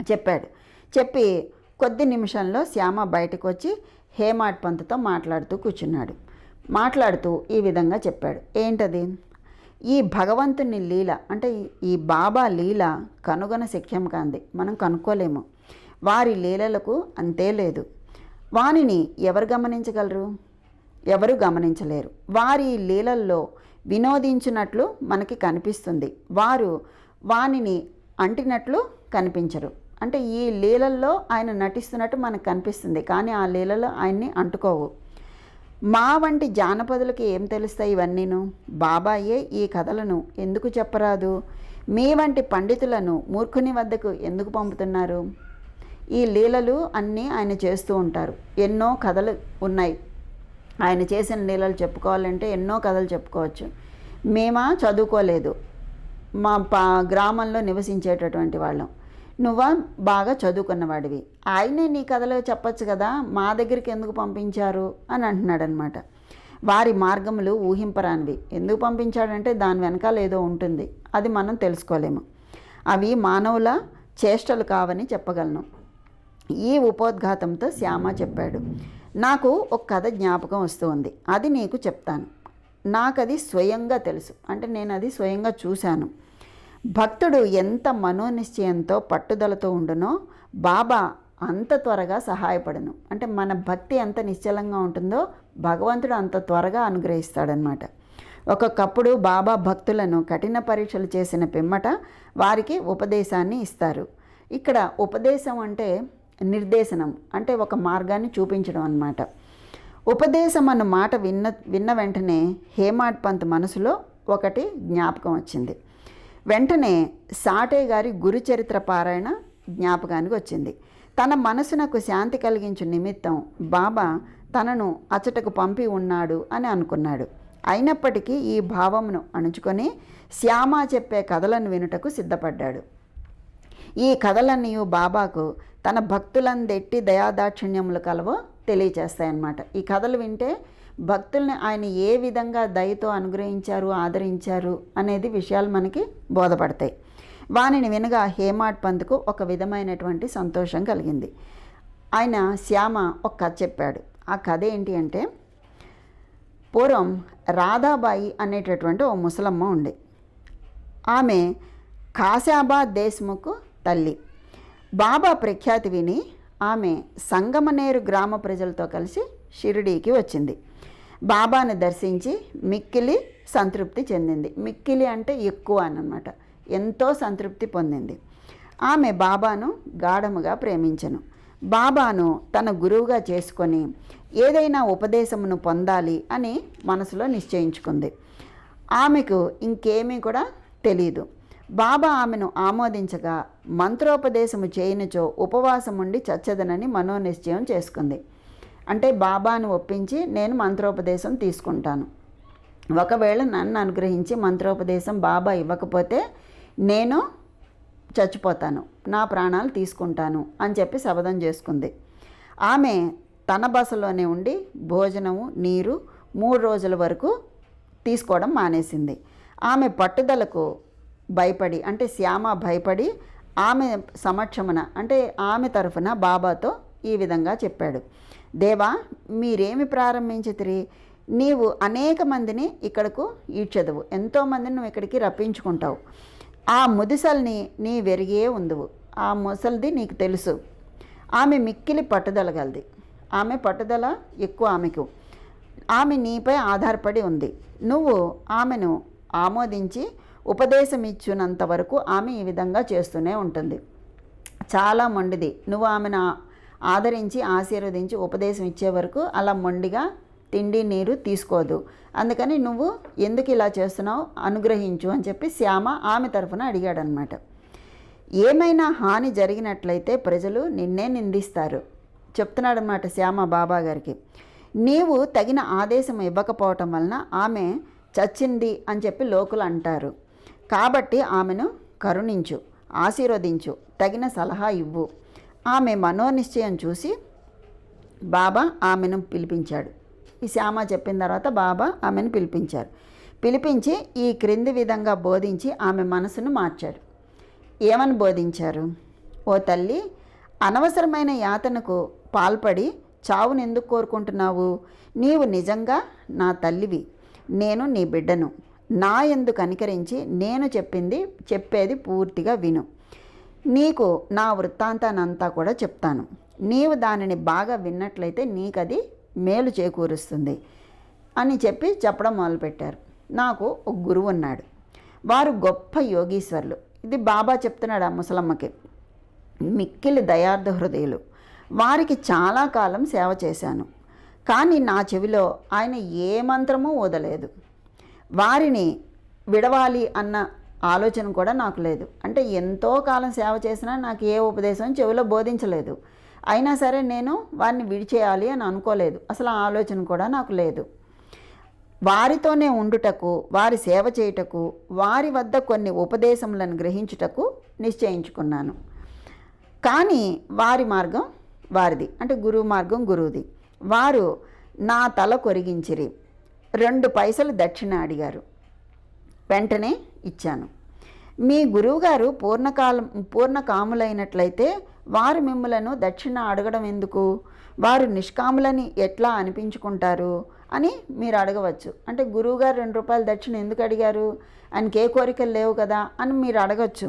చెప్పాడు. చెప్పి కొద్ది నిమిషంలో శ్యామ బయటకు వచ్చి హేమాడ్ పంత్తో మాట్లాడుతూ కూర్చున్నాడు. మాట్లాడుతూ ఈ విధంగా చెప్పాడు. ఏంటది? ఈ భగవంతుని లీల అంటే ఈ బాబా లీల కనుగొన శక్యం కాంది, మనం కనుక్కోలేము. వారి లీలలకు అంతే లేదు. వానిని ఎవరు గమనించగలరు? ఎవరు గమనించలేరు. వారి లీలల్లో వినోదించినట్లు మనకి కనిపిస్తుంది, వారు వానిని అంటినట్లు కనిపించరు. అంటే ఈ లీలల్లో ఆయన నటిస్తున్నట్టు మనకు కనిపిస్తుంది, కానీ ఆ లీలలో ఆయన్ని అంటుకోవు. మా వంటి జానపదులకి ఏం తెలుస్తాయి ఇవన్నీను? బాబాయే ఈ కథలను ఎందుకు చెప్పరాదు? మీ వంటి పండితులను మూర్ఖుని వద్దకు ఎందుకు పంపుతున్నారు? ఈ లీలలు అన్నీ ఆయన చేస్తూ ఉంటారు. ఎన్నో కథలు ఉన్నాయి. ఆయన చేసిన లీలలు చెప్పుకోవాలంటే ఎన్నో కథలు చెప్పుకోవచ్చు. మేమా చదువుకోలేదు, మా గ్రామంలో నివసించేటటువంటి వాళ్ళం. నువ్వా బాగా చదువుకున్నవాడివి, ఆయనే నీ కథలో చెప్పచ్చు కదా, మా దగ్గరికి ఎందుకు పంపించారు అని అంటున్నాడు అనమాట. వారి మార్గములు ఊహింపరానివి. ఎందుకు పంపించాడంటే దాని వెనకాల ఏదో ఉంటుంది, అది మనం తెలుసుకోలేము. అవి మానవుల చేష్టలు కావని చెప్పగలను. ఈ ఉపోద్ఘాతంతో శ్యామ చెప్పాడు, నాకు ఒక కథ జ్ఞాపకం వస్తూ ఉంది, అది నీకు చెప్తాను. నాకది స్వయంగా తెలుసు, అంటే నేను అది స్వయంగా చూశాను. భక్తుడు ఎంత మనోనిశ్చయంతో పట్టుదలతో ఉండునో బాబా అంత త్వరగా సహాయపడను. అంటే మన భక్తి ఎంత నిశ్చలంగా ఉంటుందో భగవంతుడు అంత త్వరగా అనుగ్రహిస్తాడనమాట. ఒక్కొక్కప్పుడు బాబా భక్తులను కఠిన పరీక్షలు చేసిన పిమ్మట వారికి ఉపదేశాన్ని ఇస్తారు. ఇక్కడ ఉపదేశం అంటే నిర్దేశనం, అంటే ఒక మార్గాన్ని చూపించడం అన్నమాట. ఉపదేశం అన్న మాట విన్న వెంటనే హేమాడ్ పంత్ మనసులో ఒకటి జ్ఞాపకం వచ్చింది. వెంటనే సాటే గారి గురుచరిత్ర పారాయణ జ్ఞాపకానికి వచ్చింది. తన మనసునకు శాంతి కలిగించు నిమిత్తం బాబా తనను అచటకు పంపి ఉన్నాడు అని అనుకున్నాడు. అయినప్పటికీ ఈ భావమును అణుచుకొని శ్యామ చెప్పే కథలను వినుటకు సిద్ధపడ్డాడు. ఈ కథలన్నీ బాబాకు తన భక్తులందెట్టి దయాదాక్షిణ్యములు కలవో తెలియచేస్తాయన్నమాట. ఈ కథలు వింటే భక్తుల్ని ఆయన ఏ విధంగా దయతో అనుగ్రహించారు, ఆదరించారు అనేది విషయాలు మనకి బోధపడతాయి. వానిని వినగా హేమాడ్ పంత్కు ఒక విధమైనటువంటి సంతోషం కలిగింది. ఆయన శ్యామ ఒక కథ చెప్పాడు. ఆ కథ ఏంటి అంటే, పూర్వం రాధాబాయి అనేటటువంటి ఓ ముసలమ్మ ఉండే. ఆమె కాశాబాద్ దేశ్ముఖ్ తల్లి. బాబా ప్రఖ్యాతి విని ఆమె సంగమనేరు గ్రామ ప్రజలతో కలిసి షిరిడీకి వచ్చింది. బాబాను దర్శించి మిక్కిలి సంతృప్తి చెందింది. మిక్కిలి అంటే ఎక్కువ అన్నమాట. ఎంతో సంతృప్తి పొందింది. ఆమె బాబాను గాఢముగా ప్రేమించెను. బాబాను తన గురువుగా చేసుకొని ఏదైనా ఉపదేశమును పొందాలి అని మనసులో నిశ్చయించుకుంది. ఆమెకు ఇంకేమీ కూడా తెలియదు. బాబా ఆమెను ఆమోదించగా మంత్రోపదేశము చేయనిచో ఉపవాసం ఉండి చచ్చదనని మనోనిశ్చయం చేసుకుంది. అంటే బాబాను ఒప్పించి నేను మంత్రోపదేశం తీసుకుంటాను. ఒకవేళ నన్ను అనుగ్రహించి మంత్రోపదేశం బాబా ఇవ్వకపోతే నేను చచ్చిపోతాను, నా ప్రాణాలు తీసుకుంటాను అని చెప్పి శపథం చేసుకుంది. ఆమె తన బసలోనే ఉండి భోజనము నీరు 3 రోజుల వరకు తీసుకోవడం మానేసింది. ఆమె పట్టుదలకు భయపడి, అంటే శ్యామ భయపడి ఆమె సమక్షమున, అంటే ఆమె తరఫున బాబాతో ఈ విధంగా చెప్పాడు. దేవా, మీరేమి ప్రారంభించితిరి? నీవు అనేక మందిని ఇక్కడకు ఈడ్చెదవు, ఎంతోమందిని నువ్వు ఇక్కడికి రప్పించుకుంటావు. ఆ ముదిసల్ని నీ వెరిగే ఉందువు, ఆ ముసలిది నీకు తెలుసు. ఆమె మిక్కిలి పట్టుదల గలది, ఆమె పట్టుదల ఎక్కువ ఆమెకు. ఆమె నీపై ఆధారపడి ఉంది. నువ్వు ఆమెను ఆమోదించి ఉపదేశం ఇచ్చినంత వరకు ఆమె ఈ విధంగా చేస్తూనే ఉంటుంది. చాలా మొండిది. నువ్వు ఆమెను ఆదరించి ఆశీర్వదించి ఉపదేశం ఇచ్చే వరకు అలా మొండిగా తిండి నీరు తీసుకోదు. అందుకని నువ్వు ఎందుకు ఇలా చేస్తున్నావు, అనుగ్రహించు అని చెప్పి శ్యామ ఆమె తరఫున అడిగాడనమాట. ఏమైనా హాని జరిగినట్లయితే ప్రజలు నిన్నే నిందిస్తారు చెప్తున్నాడనమాట శ్యామ బాబా గారికి. నీవు తగిన ఆదేశం ఇవ్వకపోవటం వలన ఆమె చచ్చింది అని చెప్పి లోకులు అంటారు. కాబట్టి ఆమెను కరుణించు, ఆశీర్వదించు, తగిన సలహా ఇవ్వు. ఆమె మనోనిశ్చయం చూసి బాబా ఆమెను పిలిపించాడు. ఈ శ్యామ చెప్పిన తర్వాత బాబా ఆమెను పిలిపించి ఈ క్రింది విధంగా బోధించి ఆమె మనసును మార్చాడు. ఏమని బోధించారు? ఓ తల్లి, అనవసరమైన యాతనకు పాల్పడి చావును ఎందుకు కోరుకుంటున్నావు? నీవు నిజంగా నా తల్లివి, నేను నీ బిడ్డను. నా యందు కనికరించి నేను చెప్పేది పూర్తిగా విను. నీకు నా వృత్తాంతానంతా కూడా చెప్తాను. నీవు దానిని బాగా విన్నట్లయితే నీకది మేలు చేకూరుస్తుంది అని చెప్పడం మొదలుపెట్టారు. నాకు ఒక గురువు ఉన్నాడు, వారు గొప్ప యోగీశ్వరులు. ఇది బాబా చెప్తున్నాడు ఆ ముసలమ్మకి. మిక్కిలి దయార్థ హృదయులు. వారికి చాలా కాలం సేవ చేశాను, కానీ నా చెవిలో ఆయన ఏ మంత్రమూ ఊదలేదు. వారిని విడవాలి అన్న ఆలోచన కూడా నాకు లేదు. అంటే ఎంతో కాలం సేవ చేసినా నాకు ఏ ఉపదేశం చెవిలో బోధించలేదు. అయినా సరే నేను వారిని విడిచేయాలి అని అనుకోలేదు. అసలు ఆ ఆలోచన కూడా నాకు లేదు. వారితోనే ఉండుటకు, వారి సేవ చేయుటకు, వారి వద్ద కొన్ని ఉపదేశములను గ్రహించుటకు నిశ్చయించుకున్నాను. కానీ వారి మార్గం వారిది, అంటే గురువు మార్గం గురువుది. వారు నా తల కొరిగించిరి. 2 పైసలు దక్షిణ అడిగారు. వెంటనే ఇచ్చాను. మీ గురువుగారు పూర్ణకాములైనట్లయితే వారు మిమ్మలను దక్షిణ అడగడం ఎందుకు? వారు నిష్కాములని ఎట్లా అనిపించుకుంటారు అని మీరు అడగవచ్చు. అంటే గురువుగారు 2 రూపాయలు దక్షిణ ఎందుకు అడిగారు? ఆయనకి ఏ కోరికలు లేవు కదా అని మీరు అడగచ్చు.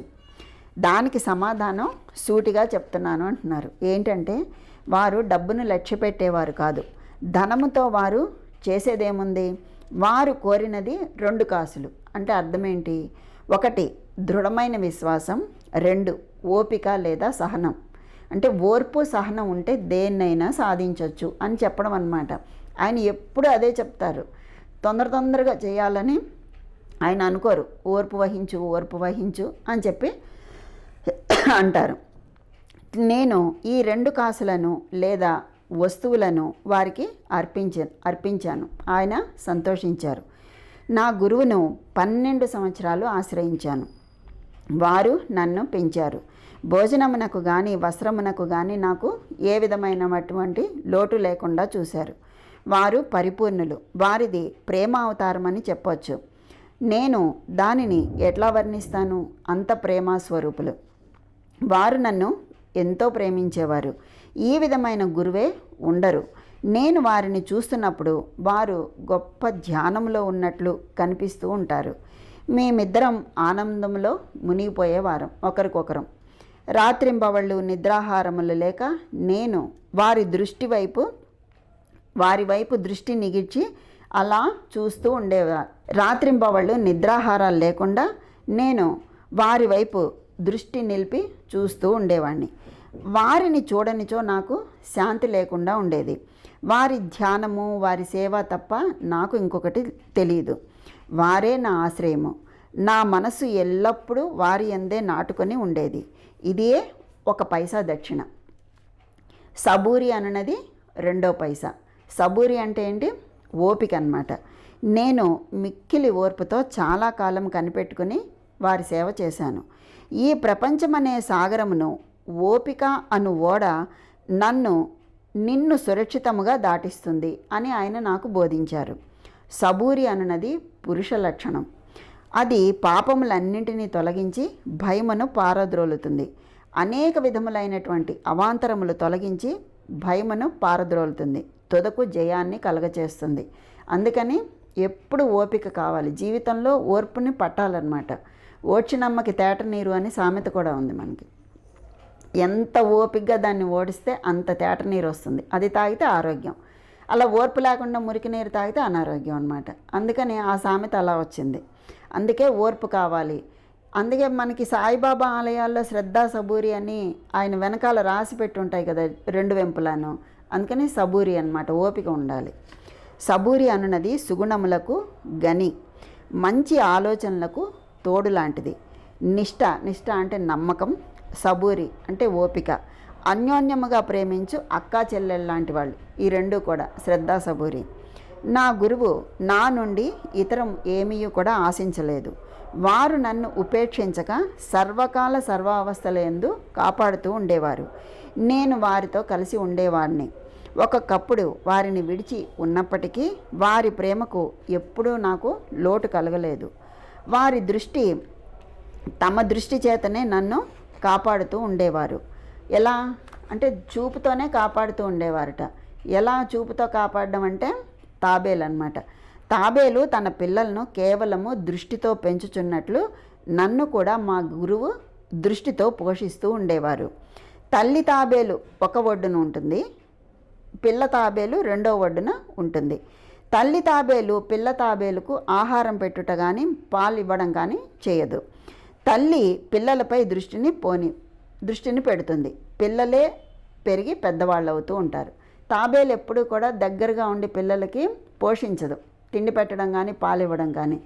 దానికి సమాధానం సూటిగా చెప్తున్నాను అంటున్నారు. ఏంటంటే వారు డబ్బును లక్ష్య పెట్టేవారు కాదు. ధనముతో వారు చేసేదేముంది? వారు కోరినది 2 కాసులు. అంటే అర్థమేంటి? 1 దృఢమైన విశ్వాసం, 2 ఓపిక లేదా సహనం. అంటే ఓర్పు సహనం ఉంటే దేన్నైనా సాధించవచ్చు అని చెప్పడం అన్నమాట. ఆయన ఎప్పుడు అదే చెప్తారు. తొందరగా చేయాలని ఆయన అనుకోరు. ఓర్పు వహించు అని చెప్పి అంటారు. నేను ఈ 2 కాసులను లేదా వస్తువులను వారికి అర్పించాను. ఆయన సంతోషించారు. నా గురువును 12 సంవత్సరాలు ఆశ్రయించాను. వారు నన్ను పెంచారు. భోజనమునకు కానీ వస్త్రమునకు కానీ నాకు ఏ విధమైనటువంటి లోటు లేకుండా చూశారు. వారు పరిపూర్ణులు. వారిది ప్రేమ అవతారమని చెప్పవచ్చు. నేను దానిని ఎట్లా వర్ణిస్తాను? అంత ప్రేమ స్వరూపులు. వారు నన్ను ఎంతో ప్రేమించేవారు. ఈ విధమైన గురువే ఉండరు. నేను వారిని చూస్తున్నప్పుడు వారు గొప్ప ధ్యానంలో ఉన్నట్లు కనిపిస్తూ ఉంటారు. మేమిద్దరం ఆనందంలో మునిగిపోయేవారం ఒకరికొకరం. రాత్రింబవళ్ళు నిద్రాహారములు లేక నేను వారి వైపు దృష్టి నిగిడ్చి అలా చూస్తూ ఉండేవారు. రాత్రింబవళ్ళు నిద్రాహారాలు లేకుండా నేను వారి వైపు దృష్టి నిలిపి చూస్తూ ఉండేవాడిని. వారిని చూడనిచో నాకు శాంతి లేకుండా ఉండేది. వారి ధ్యానము, వారి సేవ తప్ప నాకు ఇంకొకటి తెలియదు. వారే నా ఆశ్రయము. నా మనసు ఎల్లప్పుడూ వారి యందే నాటుకొని ఉండేది. ఇదే 1 పైసా దక్షిణ. సబూరి అన్నది రెండో పైసా. సబూరి అంటే ఏంటి? ఓపిక అన్నమాట. నేను మిక్కిలి ఓర్పుతో చాలా కాలం కనిపెట్టుకుని వారి సేవ చేశాను. ఈ ప్రపంచమనే సాగరమును ఓపిక అను ఓడ నిన్ను సురక్షితముగా దాటిస్తుంది అని ఆయన నాకు బోధించారు. సబూరి అనున్నది పురుష లక్షణం. అది పాపములన్నింటినీ తొలగించి భయమును పారద్రోలుతుంది. అనేక విధములైనటువంటి అవాంతరములు తొలగించి భయమును పారద్రోలుతుంది. తుదకు జయాన్ని కలగచేస్తుంది. అందుకని ఎప్పుడు ఓపిక కావాలి. జీవితంలో ఓర్పుని పట్టాలన్నమాట. ఓడ్చినమ్మకి తేట నీరు అని సామెత కూడా ఉంది మనకి. ఎంత ఓపికగా దాన్ని ఓడిస్తే అంత తేట నీరు వస్తుంది. అది తాగితే ఆరోగ్యం. అలా ఓర్పు లేకుండా మురికి నీరు తాగితే అనారోగ్యం అన్నమాట. అందుకని ఆ సామెత అలా వచ్చింది. అందుకే ఓర్పు కావాలి. అందుకే మనకి సాయిబాబా ఆలయాల్లో శ్రద్ధ సబూరి అని ఆయన వెనకాల రాసి పెట్టి ఉంటాయి కదా, రెండు వెంపులను. అందుకని సబూరి అన్నమాట, ఓపిక ఉండాలి. సబూరి అనున్నది సుగుణములకు గని, మంచి ఆలోచనలకు తోడు లాంటిది. నిష్ఠ అంటే నమ్మకం, సబూరి అంటే ఓపిక. అన్యోన్యముగా ప్రేమించు అక్కా చెల్లెళ్ళ లాంటి వాళ్ళు ఈ రెండు కూడా శ్రద్ధ సబూరి. నా గురువు నా నుండి ఇతరం ఏమీ కూడా ఆశించలేదు. వారు నన్ను ఉపేక్షించక సర్వకాల సర్వావస్థలందు కాపాడుతూ ఉండేవారు. నేను వారితో కలిసి ఉండేవాడిని. ఒక్కొక్కప్పుడు వారిని విడిచి ఉన్నప్పటికీ వారి ప్రేమకు ఎప్పుడూ నాకు లోటు కలగలేదు. వారి తమ దృష్టి చేతనే నన్ను కాపాడుతూ ఉండేవారు. ఎలా అంటే చూపుతోనే కాపాడుతూ ఉండేవారట. ఎలా చూపుతో కాపాడడం అంటే తాబేలు అన్నమాట. తాబేలు తన పిల్లలను కేవలము దృష్టితో పెంచుచున్నట్లు నన్ను కూడా మా గురువు దృష్టితో పోషిస్తూ ఉండేవారు. తల్లి తాబేలు ఒక ఒడ్డున ఉంటుంది, పిల్ల తాబేలు రెండో ఒడ్డున ఉంటుంది. తల్లి తాబేలు పిల్ల తాబేలుకు ఆహారం పెట్టుట కానీ పాలు ఇవ్వడం కానీ చేయదు. తల్లి పిల్లలపై దృష్టిని పెడుతుంది. పిల్లలే పెరిగి పెద్దవాళ్ళు అవుతూ ఉంటారు. తాబేలు ఎప్పుడూ కూడా దగ్గరగా ఉండి పిల్లలకి పోషించదు, తిండి పెట్టడం కానీ పాలు ఇవ్వడం కానీ.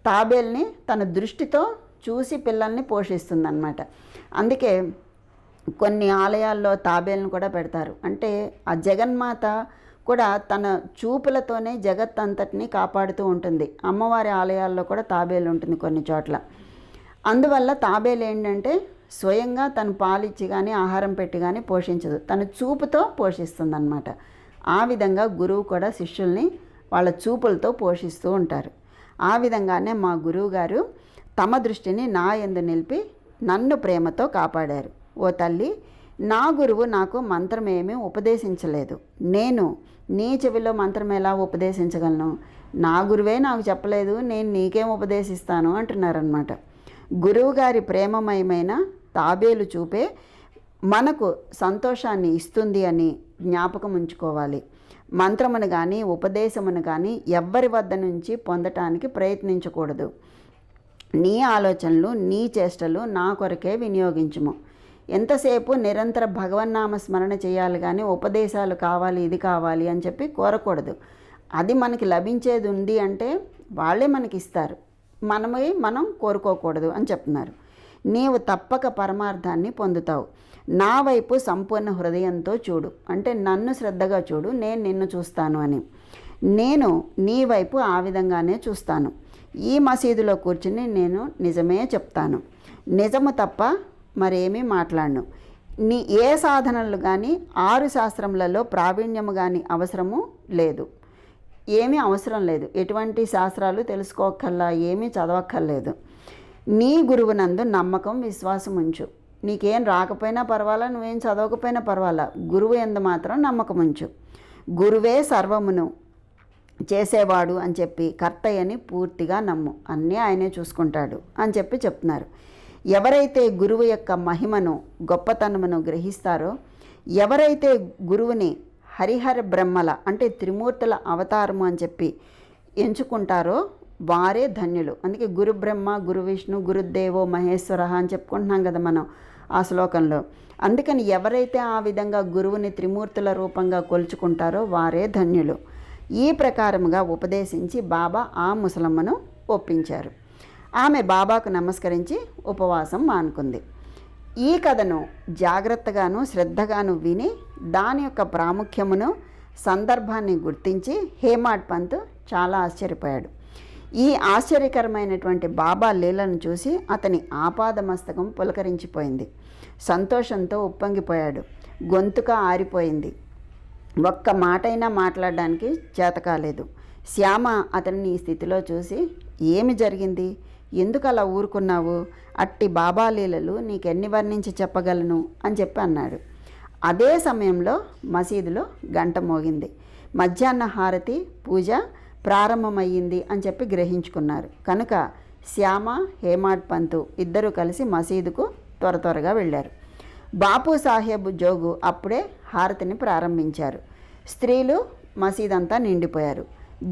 తాబేల్ని తన దృష్టితో చూసి పిల్లల్ని పోషిస్తుందన్నమాట. అందుకే కొన్ని ఆలయాల్లో తాబేలను కూడా పెడతారు. అంటే ఆ జగన్మాత కూడా తన చూపులతోనే జగత్ అంతటిని కాపాడుతూ ఉంటుంది. అమ్మవారి ఆలయాల్లో కూడా తాబేలు ఉంటుంది కొన్ని చోట్ల. అందువల్ల తాబేలు ఏంటంటే స్వయంగా తను పాలిచ్చి కానీ ఆహారం పెట్టి కానీ పోషించదు, తన చూపుతో పోషిస్తుంది అన్నమాట. ఆ విధంగా గురువు కూడా శిష్యుల్ని వాళ్ళ చూపులతో పోషిస్తూ ఉంటారు. ఆ విధంగానే మా గురువు గారు తమ దృష్టిని నా యందు నిలిపి నన్ను ప్రేమతో కాపాడారు. ఓ తల్లి, నా గురువు నాకు మంత్రం ఏమీ ఉపదేశించలేదు. నేను నీ చెవిలో మంత్రం ఎలా ఉపదేశించగలను? నా గురువే నాకు చెప్పలేదు, నేను నీకేం ఉపదేశిస్తాను అంటున్నారనమాట. గురువుగారి ప్రేమమయమైన తాబేలు చూపే మనకు సంతోషాన్ని ఇస్తుంది అని జ్ఞాపకం ఉంచుకోవాలి. మంత్రమును కానీ ఉపదేశమును కానీ ఎవ్వరి వద్ద నుంచి పొందటానికి ప్రయత్నించకూడదు. నీ ఆలోచనలు నీ చేష్టలు నా కొరకే వినియోగించుము. ఎంతసేపు నిరంతర భగవన్నామ స్మరణ చేయాలి కానీ ఉపదేశాలు కావాలి ఇది కావాలి అని చెప్పి కోరకూడదు. అది మనకి లభించేది ఉంది అంటే వాళ్ళే మనకి ఇస్తారు, మనం కోరుకోకూడదు అని చెప్తున్నారు. నీవు తప్పక పరమార్థాన్ని పొందుతావు. నా వైపు సంపూర్ణ హృదయంతో చూడు, అంటే నన్ను శ్రద్ధగా చూడు, నేను నిన్ను చూస్తాను అని. నేను నీ వైపు ఆ విధంగానే చూస్తాను. ఈ మసీదులో కూర్చుని నేను నిజమే చెప్తాను, నిజము తప్ప మరేమీ మాట్లాడను. నీ ఏ సాధనలు కానీ 6 శాస్త్రములలో ప్రావీణ్యము కానీ అవసరము లేదు, ఏమీ అవసరం లేదు. ఎటువంటి శాస్త్రాలు తెలుసుకోక్కర్లా, ఏమీ చదవక్కర్లేదు. నీ గురువునందు నమ్మకం విశ్వాసం ఉంచు. నీకేం రాకపోయినా పర్వాలా, నువ్వేం చదవకపోయినా పర్వాలా, గురువు యందు మాత్రం నమ్మకం ఉంచు. గురువే సర్వమును చేసేవాడు అని చెప్పి కర్తయ్యని పూర్తిగా నమ్ము, అన్నీ ఆయనే చూసుకుంటాడు అని చెప్పి చెప్తున్నారు. ఎవరైతే గురువు యొక్క మహిమను గొప్పతనమును గ్రహిస్తారో, ఎవరైతే గురువుని హరిహర బ్రహ్మల అంటే త్రిమూర్తుల అవతారము అని చెప్పి ఎంచుకుంటారో వారే ధన్యులు. అందుకే గురు బ్రహ్మ, గురు విష్ణు, గురుదేవో మహేశ్వర అని చెప్పుకుంటున్నాం కదా మనం ఆ శ్లోకంలో. అందుకని ఎవరైతే ఆ విధంగా గురువుని త్రిమూర్తుల రూపంగా కొలుచుకుంటారో వారే ధన్యులు. ఈ ప్రకారముగా ఉపదేశించి బాబా ఆ ముసలమ్మను ఒప్పించారు. ఆమె బాబాకు నమస్కరించి ఉపవాసం మానుకుంది. ఈ కథను జాగ్రత్తగాను శ్రద్ధగాను విని దాని యొక్క ప్రాముఖ్యమును సందర్భాన్ని గుర్తించి హేమాడ్ పంత్ చాలా ఆశ్చర్యపోయాడు. ఈ ఆశ్చర్యకరమైనటువంటి బాబా లీలను చూసి అతని ఆపాదమస్తకం పులకరించిపోయింది. సంతోషంతో ఉప్పొంగిపోయాడు. గొంతుక ఆరిపోయింది. ఒక్క మాటైనా మాట్లాడడానికి చేత కాలేదు. శ్యామ అతనిని ఈ స్థితిలో చూసి, ఏమి జరిగింది, ఎందుకు అలా ఊరుకున్నావు, అట్టి బాబా లీలలు నీకెన్ని వర్ణించి చెప్పగలను అని చెప్పి అన్నాడు. అదే సమయంలో మసీదులో గంట మోగింది. మధ్యాహ్న హారతి పూజ ప్రారంభమయ్యింది అని చెప్పి గ్రహించుకున్నారు. కనుక శ్యామ, హేమాడ్ పంతు ఇద్దరూ కలిసి మసీదుకు త్వరగా వెళ్ళారు. బాపు సాహెబ్ జోగు అప్పుడే హారతిని ప్రారంభించారు. స్త్రీలు మసీదంతా నిండిపోయారు.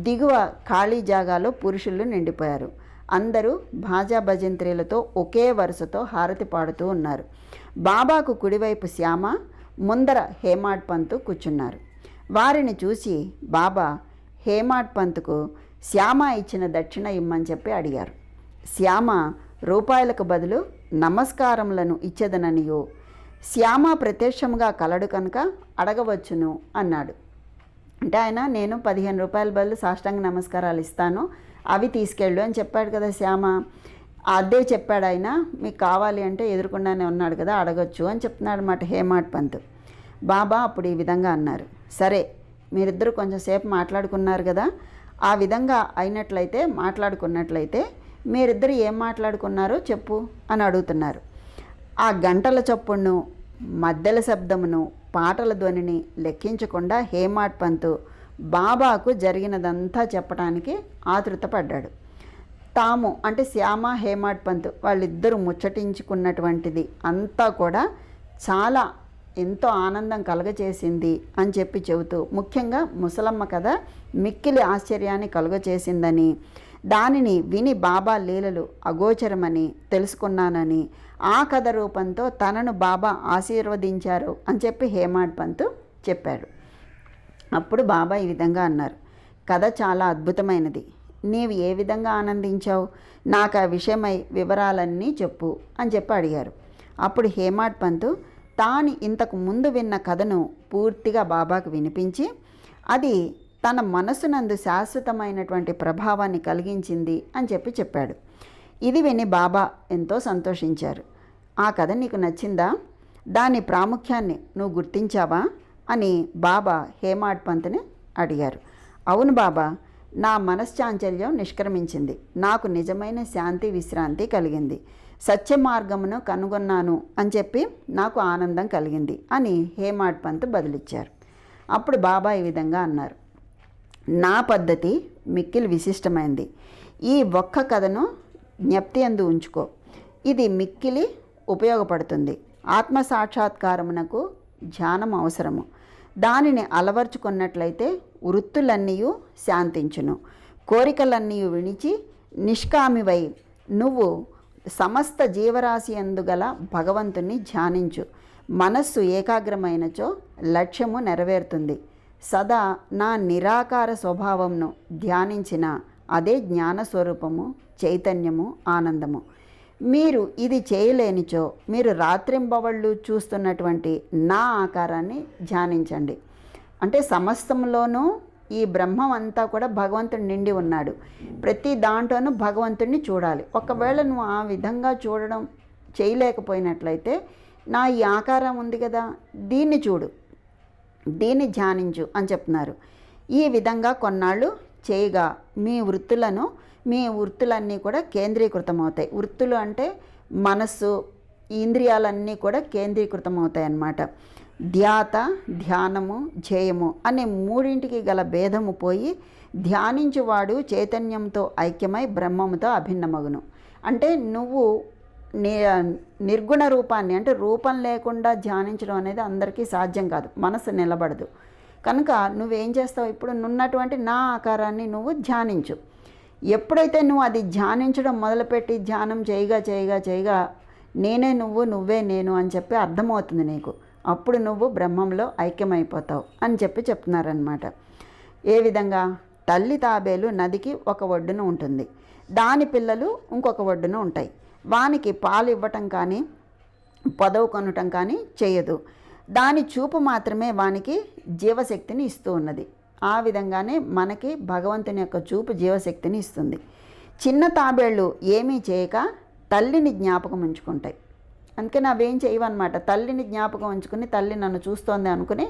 దిగువ ఖాళీ జాగాలో పురుషులు నిండిపోయారు. అందరూ భాజా భజంత్రీలతో ఒకే వరుసతో హారతి పాడుతూ ఉన్నారు. బాబాకు కుడివైపు శ్యామ, ముందర హేమాడ్ పంతు కూర్చున్నారు. వారిని చూసి బాబా హేమాడ్ పంతుకు శ్యామ ఇచ్చిన దక్షిణ ఇమ్మని చెప్పి అడిగారు. శ్యామ రూపాయలకు బదులు నమస్కారములను ఇచ్చేదననియో, శ్యామ ప్రత్యక్షంగా కలడు కనుక అడగవచ్చును అన్నాడు. అంటే ఆయన, నేను 15 రూపాయల బదులు సాష్టాంగ నమస్కారాలు ఇస్తాను, అవి తీసుకెళ్ళు అని చెప్పాడు కదా శ్యామ. అదే చెప్పాడు ఆయన. మీకు కావాలి అంటే ఎదురుకుండానే ఉన్నాడు కదా, అడగొచ్చు అని చెప్తున్నాడు అన్నమాట హేమాడ్ పంత్. బాబా అప్పుడు ఈ విధంగా అన్నారు, సరే మీరిద్దరూ కొంచెంసేపు మాట్లాడుకున్నారు కదా, ఆ విధంగా అయినట్లయితే మాట్లాడుకున్నట్లయితే మీరిద్దరు ఏం మాట్లాడుకున్నారో చెప్పు అని అడుగుతున్నారు. ఆ గంటల చప్పుడును, మద్దెల శబ్దమును, పాటల ధ్వనిని లెక్కించకుండా హేమాడ్ పంతు బాబాకు జరిగినదంతా చెప్పడానికి ఆతృతపడ్డాడు. తాము అంటే శ్యామ, హేమాడ్ పంత్ వాళ్ళిద్దరూ ముచ్చటించుకున్నటువంటిది అంతా కూడా చాలా ఎంతో ఆనందం కలుగచేసింది అని చెప్పి చెబుతూ, ముఖ్యంగా ముసలమ్మ కథ మిక్కిలి ఆశ్చర్యాన్ని కలుగచేసిందని, దానిని విని బాబా లీలలు అగోచరమని తెలుసుకున్నానని, ఆ కథ రూపంతో తనను బాబా ఆశీర్వదించారు అని చెప్పి హేమాడ్ పంత్ చెప్పాడు. అప్పుడు బాబా ఈ విధంగా అన్నారు, కథ చాలా అద్భుతమైనది, నీవు ఏ విధంగా ఆనందించావు, నాకు ఆ విషయమై వివరాలన్నీ చెప్పు అని చెప్పి అడిగారు. అప్పుడు హేమాడ్ పంత్ తాను ఇంతకు ముందు విన్న కథను పూర్తిగా బాబాకు వినిపించి, అది తన మనసునందు శాశ్వతమైనటువంటి ప్రభావాన్ని కలిగించింది అని చెప్పాడు. ఇది విని బాబా ఎంతో సంతోషించారు. ఆ కథ నీకు నచ్చిందా, దాని ప్రాముఖ్యాన్ని నువ్వు గుర్తించావా అని బాబా హేమాడ్ పంత్ని అడిగారు. అవును బాబా, నా మనశ్చాంచల్యం నిష్క్రమించింది, నాకు నిజమైన శాంతి విశ్రాంతి కలిగింది, సత్య మార్గమును కనుగొన్నాను అని చెప్పి నాకు ఆనందం కలిగింది అని హేమాడ్ పంత్ బదులిచ్చారు. అప్పుడు బాబా ఈ విధంగా అన్నారు, నా పద్ధతి మిక్కిలి విశిష్టమైంది. ఈ ఒక్క కథను జ్ఞప్తి అందు ఉంచుకో, ఇది మిక్కిలి ఉపయోగపడుతుంది. ఆత్మ సాక్షాత్కారమునకు ధ్యానం అవసరము. దానిని అలవర్చుకున్నట్లయితే వృత్తులన్నీ శాంతించును, కోరికలన్నీ విడిచి నిష్కామివై నువ్వు సమస్త జీవరాశి అందుగల భగవంతుని ధ్యానించు. మనస్సు ఏకాగ్రమైనచో లక్ష్యము నెరవేరుతుంది. సదా నా నిరాకార స్వభావంను ధ్యానించిన అదే జ్ఞానస్వరూపము, చైతన్యము, ఆనందము. మీరు ఇది చేయలేనిచో మీరు రాత్రింబవళ్ళు చూస్తున్నటువంటి నా ఆకారాన్ని ధ్యానించండి. అంటే సమస్తంలోనూ ఈ బ్రహ్మం అంతా కూడా భగవంతుడు నిండి ఉన్నాడు. ప్రతి దాంట్లోనూ భగవంతుడిని చూడాలి. ఒకవేళ నువ్వు ఆ విధంగా చూడడం చేయలేకపోయినట్లయితే నా ఈ ఆకారం ఉంది కదా, దీన్ని చూడు, దీన్ని ధ్యానించు అని చెప్తున్నారు. ఈ విధంగా కొన్నాళ్ళు చేయగా మీ వృత్తులన్నీ కూడా కేంద్రీకృతమవుతాయి. వృత్తులు అంటే మనస్సు, ఇంద్రియాలన్నీ కూడా కేంద్రీకృతమవుతాయి అన్నమాట. ధ్యాత, ధ్యానము, ధ్యేయము అనే మూడింటికి గల భేదము పోయి ధ్యానించువాడు చైతన్యంతో ఐక్యమై బ్రహ్మముతో అభిన్నమగును. అంటే నువ్వు నిర్గుణ రూపాన్ని, అంటే రూపం లేకుండా ధ్యానించడం అనేది అందరికీ సాధ్యం కాదు, మనసు నిలబడదు. కనుక నువ్వేం చేస్తావు, ఇప్పుడు నున్నటువంటి నా ఆకారాన్ని నువ్వు ధ్యానించు. ఎప్పుడైతే నువ్వు అది ధ్యానించడం మొదలుపెట్టి ధ్యానం చేయగా నేనే నువ్వు, నువ్వే నేను అని చెప్పి అర్థమవుతుంది నీకు. అప్పుడు నువ్వు బ్రహ్మంలో ఐక్యమైపోతావు అని చెప్తున్నారనమాట. ఏ విధంగా, తల్లి తాబేలు నదికి ఒక ఒడ్డున ఉంటుంది, దాని పిల్లలు ఇంకొక ఒడ్డున ఉంటాయి. వానికి పాలు ఇవ్వటం కానీ పొదవు కొనటం కానీ చేయదు. దాని చూపు మాత్రమే వానికి జీవశక్తిని ఇస్తూ ఉన్నది. ఆ విధంగానే మనకి భగవంతుని యొక్క చూపు జీవశక్తిని ఇస్తుంది. చిన్న తాబేళ్ళు ఏమీ చేయక తల్లిని జ్ఞాపకం ఉంచుకుంటాయి. అందుకని అవి ఏం చేయవన్నమాట, తల్లిని జ్ఞాపకం ఉంచుకుని తల్లి నన్ను చూస్తోంది అనుకుని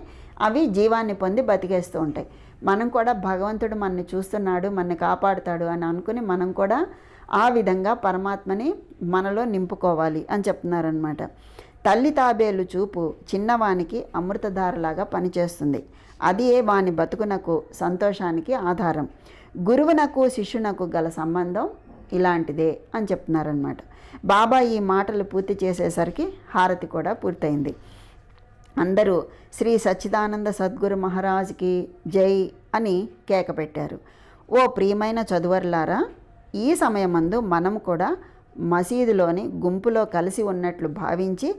అవి జీవాన్ని పొంది బతికేస్తూ ఉంటాయి. మనం కూడా భగవంతుడు మనని చూస్తున్నాడు, మనని కాపాడుతాడు అని అనుకుని మనం కూడా ఆ విధంగా పరమాత్మని మనలో నింపుకోవాలి అని చెప్తున్నారనమాట. తల్లి తాబేలు చూపు చిన్నవానికి అమృతధారలాగా పనిచేస్తుంది. అది వాని బతుకునకు సంతోషానికి ఆధారం. గురువునకు శిష్యునకు గల సంబంధం ఇలాంటిదే అని చెప్తున్నారనమాట. బాబా ఈ మాటలు పూర్తి చేసేసరికి హారతి కూడా పూర్తయింది. అందరూ శ్రీ సచ్చిదానంద సద్గురు మహారాజ్కి జై అని కేక పెట్టారు. ఓ ప్రియమైన చదువర్లారా, ఈ సమయమందు మనం కూడా మసీదులోని గుంపులో కలిసి ఉన్నట్లు భావించి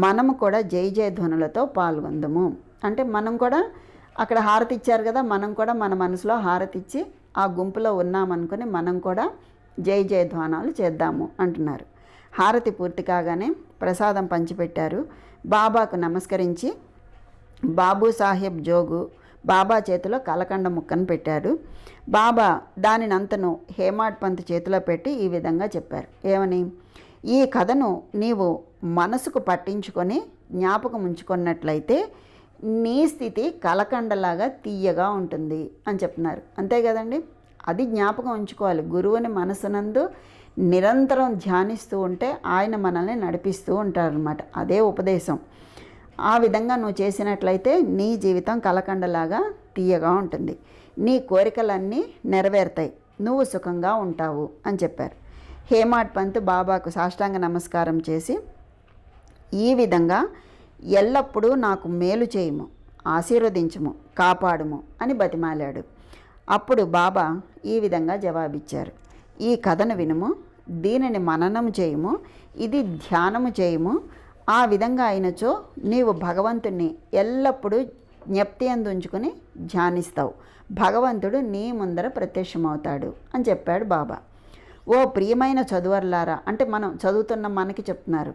మనము కూడా జై జయ ధ్వనులతో పాల్గొందము. అంటే మనం కూడా అక్కడ హారతి ఇచ్చారు కదా, మనం కూడా మన మనసులో హారతి ఇచ్చి ఆ గుంపులో ఉన్నామనుకుని మనం కూడా జై జయ ధ్వానాలు చేద్దాము అంటున్నారు. హారతి పూర్తి కాగానే ప్రసాదం పంచిపెట్టారు. బాబాకు నమస్కరించి బాబు సాహెబ్ జోగు బాబా చేతిలో కలకండ ముక్కను పెట్టారు. బాబా దానినంతను హేమాడ్ పంత్ చేతిలో పెట్టి ఈ విధంగా చెప్పారు. ఏమని? ఈ కథను నీవు మనసుకు పట్టించుకొని జ్ఞాపకం ఉంచుకున్నట్లయితే నీ స్థితి కలకండలాగా తీయగా ఉంటుంది అని చెప్తున్నారు. అంతే కదండి, అది జ్ఞాపకం ఉంచుకోవాలి. గురువుని మనసునందు నిరంతరం ధ్యానిస్తూ ఉంటే ఆయన మనల్ని నడిపిస్తూ ఉంటారనమాట. అదే ఉపదేశం. ఆ విధంగా నువ్వు చేసినట్లయితే నీ జీవితం కలకండలాగా తీయగా ఉంటుంది, నీ కోరికలన్నీ నెరవేరుతాయి, నువ్వు సుఖంగా ఉంటావు అని చెప్పారు. హేమాడ్ పంత్ బాబాకు సాష్టాంగ నమస్కారం చేసి ఈ విధంగా ఎల్లప్పుడూ నాకు మేలు చేయుము, ఆశీర్వదించుము, కాపాడుము అని బతిమాలాడు. అప్పుడు బాబా ఈ విధంగా జవాబిచ్చారు. ఈ కథను వినుము, దీనిని మననము చేయుము, ఇది ధ్యానము చేయుము. ఆ విధంగా అయినచో నీవు భగవంతుణ్ణి ఎల్లప్పుడూ జ్ఞప్తి అందు ఉంచుకొని ధ్యానిస్తావు, భగవంతుడు నీ ముందర ప్రత్యక్షమవుతాడు అని చెప్పాడు బాబా. ఓ ప్రియమైన చదువర్లారా, అంటే మనం చదువుతున్న మనకి చెప్తున్నారు.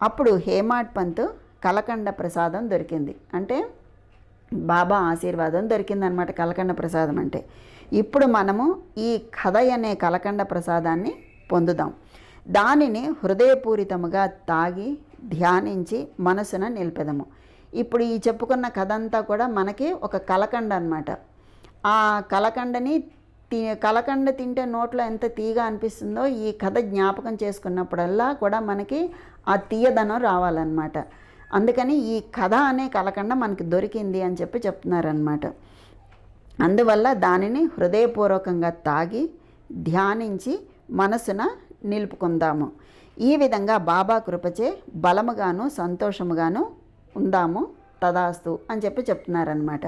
అప్పుడు హేమాడ్ పంత్ కలకండ ప్రసాదం దొరికింది. అంటే బాబా ఆశీర్వాదం దొరికిందనమాట కలకండ ప్రసాదం అంటే. ఇప్పుడు మనము ఈ కథ అనే కలకండ ప్రసాదాన్ని పొందుదాం. దానిని హృదయపూరితముగా తాగి ధ్యానించి మనసున నిలిపెదము. ఇప్పుడు ఈ చెప్పుకున్న కథ అంతా కూడా మనకి ఒక కలకండ అనమాట. ఆ కలకండ తింటే నోట్లో ఎంత తీయగా అనిపిస్తుందో ఈ కథ జ్ఞాపకం చేసుకున్నప్పుడల్లా కూడా మనకి ఆ తీయదనం రావాలన్నమాట. అందుకని ఈ కథ అనే కలకండ మనకి దొరికింది అని చెప్తున్నారనమాట. అందువల్ల దానిని హృదయపూర్వకంగా తాగి ధ్యానించి మనసున నిలుపుకుందాము. ఈ విధంగా బాబా కృపచే బలముగాను సంతోషముగాను ఉందాము, తదాస్తు అని చెప్తున్నారనమాట.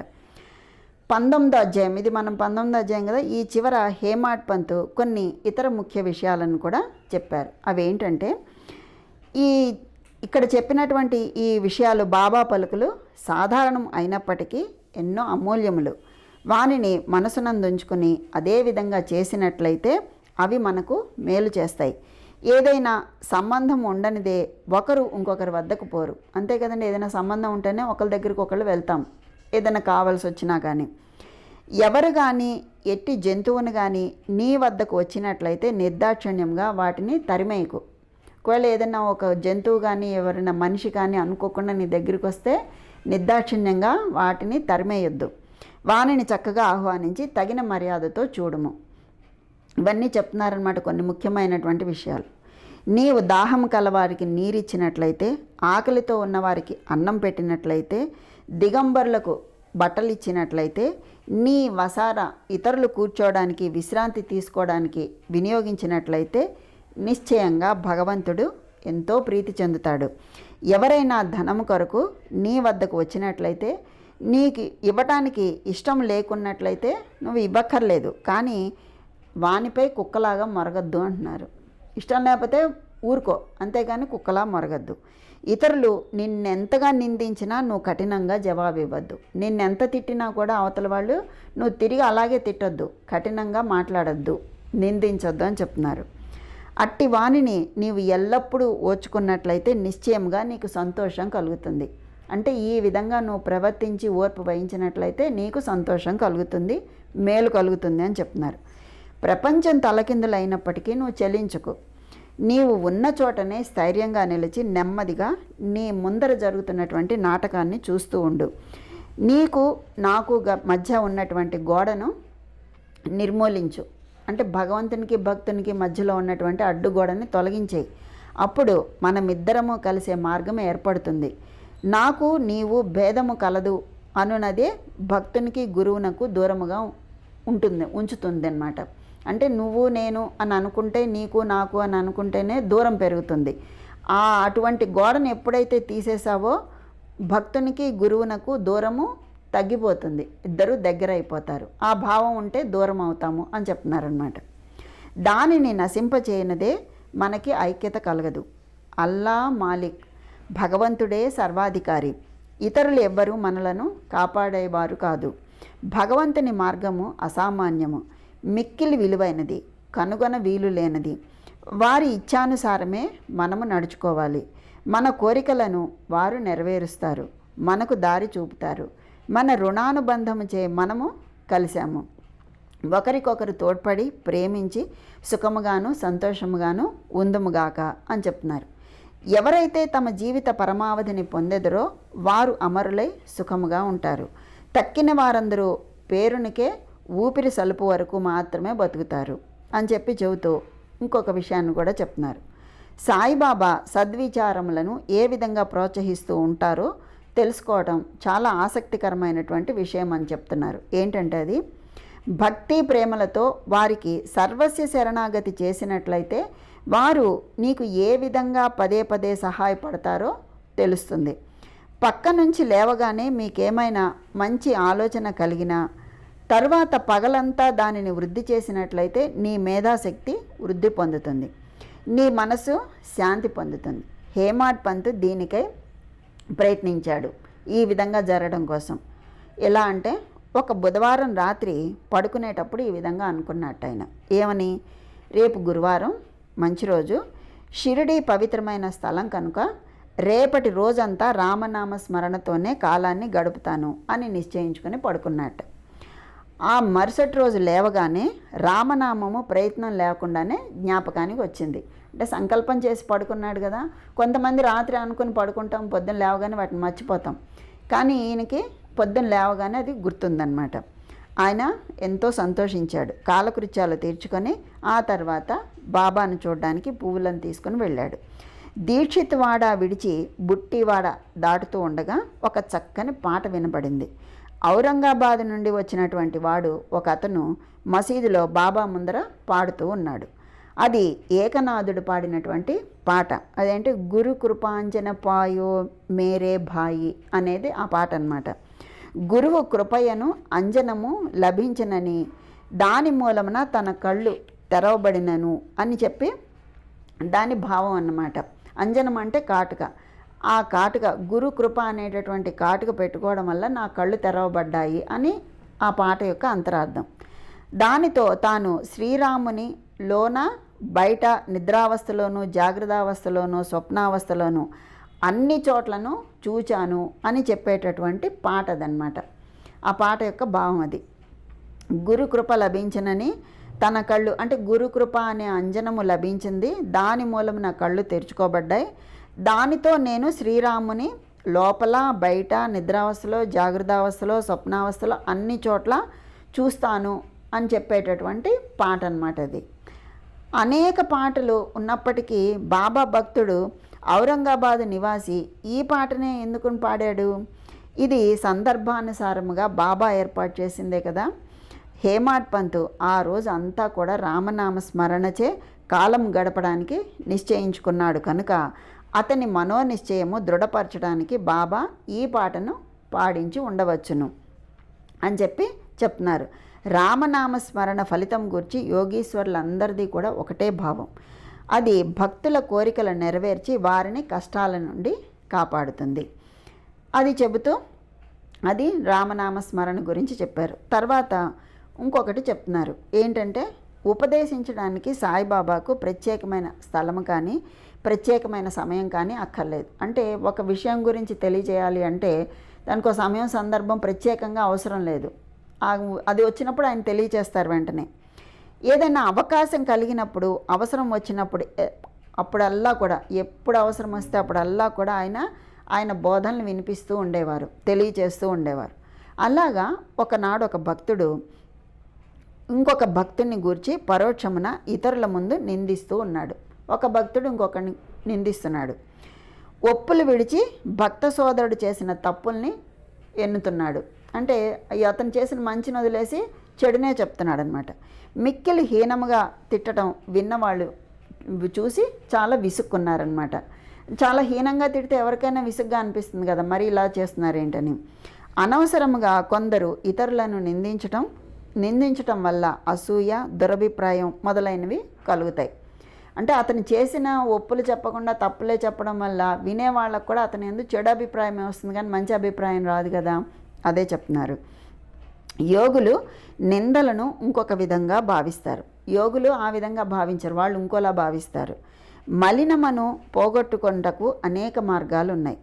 19వ అధ్యాయం, ఇది మనం 19వ అధ్యాయం కదా. ఈ చివర హేమాడ్ పంత్ కొన్ని ఇతర ముఖ్య విషయాలను కూడా చెప్పారు. అవేంటంటే, ఇక్కడ చెప్పినటువంటి ఈ విషయాలు బాబా పలుకులు సాధారణం అయినప్పటికీ ఎన్నో అమూల్యములు. వానిని మనసునందుంచుకుని అదేవిధంగా చేసినట్లయితే అవి మనకు మేలు చేస్తాయి. ఏదైనా సంబంధం ఉండనిదే ఒకరు ఇంకొకరి వద్దకు పోరు. అంతే కదండి, ఏదైనా సంబంధం ఉంటేనే ఒకరి దగ్గరికి ఒకళ్ళు వెళ్తాం, ఏదైనా కావాల్సి వచ్చినా కానీ. ఎవరు కానీ ఎట్టి జంతువుని కానీ నీ వద్దకు వచ్చినట్లయితే నిర్దాక్షిణ్యంగా వాటిని తరిమేయకు. ఒకవేళ ఏదైనా ఒక జంతువు కానీ ఎవరైనా మనిషి కానీ అనుకోకుండా నీ దగ్గరికి వస్తే నిర్దాక్షిణ్యంగా వాటిని తరిమేయొద్దు. వానిని చక్కగా ఆహ్వానించి తగిన మర్యాదతో చూడుము. ఇవన్నీ చెప్తున్నారన్నమాట, కొన్ని ముఖ్యమైనటువంటి విషయాలు. నీవు దాహం కలవారికి నీరిచ్చినట్లయితే, ఆకలితో ఉన్నవారికి అన్నం పెట్టినట్లయితే, దిగంబరులకు బట్టలు ఇచ్చినట్లయితే, నీ వసార ఇతరులు కూర్చోవడానికి విశ్రాంతి తీసుకోవడానికి వినియోగించినట్లయితే నిశ్చయంగా భగవంతుడు ఎంతో ప్రీతి చెందుతాడు. ఎవరైనా ధనము కొరకు నీ వద్దకు వచ్చినట్లయితే, నీకు ఇవ్వటానికి ఇష్టం లేకున్నట్లయితే నువ్వు ఇవ్వక్కర్లేదు, కానీ వానిపై కుక్కలాగా మొరగద్దు అంటున్నారు. ఇష్టం లేకపోతే ఊరుకో, అంతేగాని కుక్కలా మొరగద్దు. ఇతరులు నిన్నెంతగా నిందించినా నువ్వు కఠినంగా జవాబు ఇవ్వద్దు. నిన్నెంత తిట్టినా కూడా అవతల వాళ్ళు నువ్వు తిరిగి అలాగే తిట్టొద్దు, కఠినంగా మాట్లాడొద్దు, నిందించొద్దు అని చెప్తున్నారు. అట్టి వాణిని నీవు ఎల్లప్పుడూ ఓచుకున్నట్లయితే నిశ్చయంగా నీకు సంతోషం కలుగుతుంది. అంటే ఈ విధంగా నువ్వు ప్రవర్తించి ఓర్పు వహించినట్లయితే నీకు సంతోషం కలుగుతుంది, మేలు కలుగుతుంది అని చెప్తున్నారు. ప్రపంచం తలకిందులైనప్పటికీ నువ్వు చెలించుకు. నీవు ఉన్న చోటనే స్థైర్యంగా నిలిచి నెమ్మదిగా నీ ముందర జరుగుతున్నటువంటి నాటకాన్ని చూస్తూ ఉండు. నీకు నాకు మధ్య ఉన్నటువంటి గోడను నిర్మూలించు. అంటే భగవంతునికి భక్తునికి మధ్యలో ఉన్నటువంటి అడ్డుగోడని తొలగించేయి. అప్పుడు మనమిద్దరము కలిసే మార్గం ఏర్పడుతుంది. నాకు నీవు భేదము కలదు అనునదే భక్తునికి గురువునకు దూరముగా ఉంచుతుంది అన్నమాట. అంటే నువ్వు నేను అని అనుకుంటే, నీకు నాకు అని అనుకుంటేనే దూరం పెరుగుతుంది. అటువంటి గోడను ఎప్పుడైతే తీసేసావో భక్తునికి గురువునకు దూరము తగ్గిపోతుంది, ఇద్దరు దగ్గర అయిపోతారు. ఆ భావం ఉంటే దూరం అవుతాము అని చెప్తున్నారనమాట. దానిని నశింపచేయనదే మనకి ఐక్యత కలగదు. అల్లా మాలిక్, భగవంతుడే సర్వాధికారి. ఇతరులు ఎవ్వరూ మనలను కాపాడేవారు కాదు. భగవంతుని మార్గము అసామాన్యము, మిక్కిలి విలువైనది, కనుగొన వీలు లేనిది. వారి ఇచ్ఛానుసారమే మనము నడుచుకోవాలి. మన కోరికలను వారు నెరవేరుస్తారు, మనకు దారి చూపుతారు. మన రుణానుబంధముచే మనము కలిశాము. ఒకరికొకరు తోడ్పడి ప్రేమించి సుఖముగాను సంతోషముగాను ఉందుముగాక అని చెప్తున్నారు. ఎవరైతే తమ జీవిత పరమావధిని పొందెదరో వారు అమరులై సుఖముగా ఉంటారు. తక్కిన వారందరూ పేరునికే ఊపిరి సలుపు వరకు మాత్రమే బతుకుతారు అని చెప్పి చెబుతూ ఇంకొక విషయాన్ని కూడా చెప్తున్నారు. సాయిబాబా సద్విచారములను ఏ విధంగా ప్రోత్సహిస్తూ ఉంటారో తెలుసుకోవడం చాలా ఆసక్తికరమైనటువంటి విషయం అని చెప్తున్నారు. ఏంటంటే అది భక్తి ప్రేమలతో వారికి సర్వస్వ శరణాగతి చేసినట్లయితే వారు నీకు ఏ విధంగా పదే పదే సహాయపడతారో తెలుస్తుంది. పక్క నుంచి లేవగానే మీకేమైనా మంచి ఆలోచన కలిగినా తరువాత పగలంతా దానిని వృద్ధి చేసినట్లయితే నీ మేధాశక్తి వృద్ధి పొందుతుంది, నీ మనసు శాంతి పొందుతుంది. హేమాడ్ పంత్ దీనికై ప్రయత్నించాడు ఈ విధంగా జరగడం కోసం. ఎలా అంటే ఒక బుధవారం రాత్రి పడుకునేటప్పుడు ఈ విధంగా అనుకున్నట్టు ఆయన ఏమని, రేపు గురువారం మంచి రోజు, షిరిడి పవిత్రమైన స్థలం కనుక రేపటి రోజంతా రామనామ స్మరణతోనే కాలాన్ని గడుపుతాను అని నిశ్చయించుకొని పడుకున్నట్టు. ఆ మరుసటి రోజు లేవగానే రామనామము ప్రయత్నం లేకుండానే జ్ఞాపకానికి వచ్చింది. అంటే సంకల్పం చేసి పడుకున్నాడు కదా. కొంతమంది రాత్రి అనుకుని పడుకుంటాం, పొద్దున్న లేవగానే వాటిని మర్చిపోతాం. కానీ ఈయనకి పొద్దున్న లేవగానే అది గుర్తుందన్నమాట. ఆయన ఎంతో సంతోషించాడు. కాలకృత్యాలు తీర్చుకొని ఆ తర్వాత బాబాను చూడడానికి పువ్వులను తీసుకొని వెళ్ళాడు. దీక్షిత్వాడ విడిచి బుట్టివాడ దాటుతూ ఉండగా ఒక చక్కని పాట వినపడింది. ఔరంగాబాద్ నుండి వచ్చినటువంటి వాడు ఒక అతను మసీదులో బాబా ముందర పాడుతూ ఉన్నాడు. అది ఏకనాథుడు పాడినటువంటి పాట. అదేంటి, గురు కృపాంజన పాయో మేరే భాయి అనేది ఆ పాట అన్నమాట. గురువు కృపయను అంజనము లభించనని, దాని మూలమున తన కళ్ళు తెరవబడినను అని చెప్పి దాని భావం అన్నమాట. అంజనం అంటే కాటుక. ఆ కాటుక, గురు కృప అనేటటువంటి కాటుక పెట్టుకోవడం వల్ల నా కళ్ళు తెరవబడ్డాయి అని ఆ పాట యొక్క అంతరార్థం. దానితో తాను శ్రీరాముని లోన బయట నిద్రావస్థలోను జాగ్రత్తావస్థలోను స్వప్నావస్థలోను అన్ని చోట్లను చూచాను అని చెప్పేటటువంటి పాటదన్నమాట. ఆ పాట యొక్క భావం అది. గురుకృప లభించనని తన కళ్ళు, అంటే గురుకృప అనే అంజనము లభించింది, దాని మూలం నా కళ్ళు తెరుచుకోబడ్డాయి. దానితో నేను శ్రీరాముని లోపల బయట నిద్రావస్థలో జాగ్రత్తావస్థలో స్వప్నావస్థలో అన్ని చోట్ల చూస్తాను అని చెప్పేటటువంటి పాట అన్నమాట అది. అనేక పాటలు ఉన్నప్పటికీ బాబా భక్తుడు ఔరంగాబాద్ నివాసి ఈ పాటనే ఎందుకు పాడాడు? ఇది సందర్భానుసారముగా బాబా ఏర్పాటు చేసిందే కదా. హేమాడ్ పంత్ ఆ రోజు అంతా కూడా రామనామ స్మరణచే కాలం గడపడానికి నిశ్చయించుకున్నాడు కనుక అతని మనోనిశ్చయము దృఢపరచడానికి బాబా ఈ పాటను పాడించి ఉండవచ్చును అని చెప్పి చెప్తున్నారు. రామనామ స్మరణ ఫలితం గురించి యోగీశ్వరులందరిది కూడా ఒకటే భావం. అది భక్తుల కోరికలు నెరవేర్చి వారిని కష్టాల నుండి కాపాడుతుంది. అది చెబుతూ అది రామనామ స్మరణ గురించి చెప్పారు. తర్వాత ఇంకొకటి చెప్తున్నారు. ఏంటంటే ఉపదేశించడానికి సాయిబాబాకు ప్రత్యేకమైన స్థలం కానీ ప్రత్యేకమైన సమయం కానీ అక్కర్లేదు. అంటే ఒక విషయం గురించి తెలియజేయాలి అంటే దానికి ఒక సమయం సందర్భం ప్రత్యేకంగా అవసరం లేదు. అది వచ్చినప్పుడు ఆయన తెలియచేస్తారు వెంటనే. ఏదైనా అవకాశం కలిగినప్పుడు, అవసరం వచ్చినప్పుడు అప్పుడల్లా కూడా, ఎప్పుడు అవసరం వస్తే అప్పుడల్లా కూడా ఆయన బోధనలు వినిపిస్తూ ఉండేవారు, తెలియచేస్తూ ఉండేవారు. అలాగా ఒకనాడు ఒక భక్తుడు ఇంకొక భక్తుడిని గూర్చి పరోక్షమున ఇతరుల ముందు నిందిస్తూ ఉన్నాడు. ఒక భక్తుడు ఇంకొకరిని నిందిస్తున్నాడు. ఒప్పులు విడిచి భక్త సోదరుడు చేసిన తప్పుల్ని ఎన్నుతున్నాడు. అంటే అతను చేసిన మంచిని వదిలేసి చెడునే చెప్తున్నాడు అనమాట. మిక్కిలి హీనముగా తిట్టడం విన్నవాళ్ళు చూసి చాలా విసుక్కున్నారనమాట. చాలా హీనంగా తిడితే ఎవరికైనా విసుగ్గా అనిపిస్తుంది కదా, మరి ఇలా చేస్తున్నారేంటని. అనవసరముగా కొందరు ఇతరులను నిందించటం వల్ల అసూయ, దురభిప్రాయం మొదలైనవి కలుగుతాయి. అంటే అతను చేసిన ఒప్పులు చెప్పకుండా తప్పులే చెప్పడం వల్ల వినేవాళ్ళకు కూడా అతని ఎందుకు చెడు అభిప్రాయం వస్తుంది, కానీ మంచి అభిప్రాయం రాదు కదా. అదే చెప్తున్నారు. యోగులు నిందలను ఇంకొక విధంగా భావిస్తారు. యోగులు ఆ విధంగా భావించరు, వాళ్ళు ఇంకోలా భావిస్తారు. మలినమును పోగొట్టుకొనుటకు అనేక మార్గాలు ఉన్నాయి.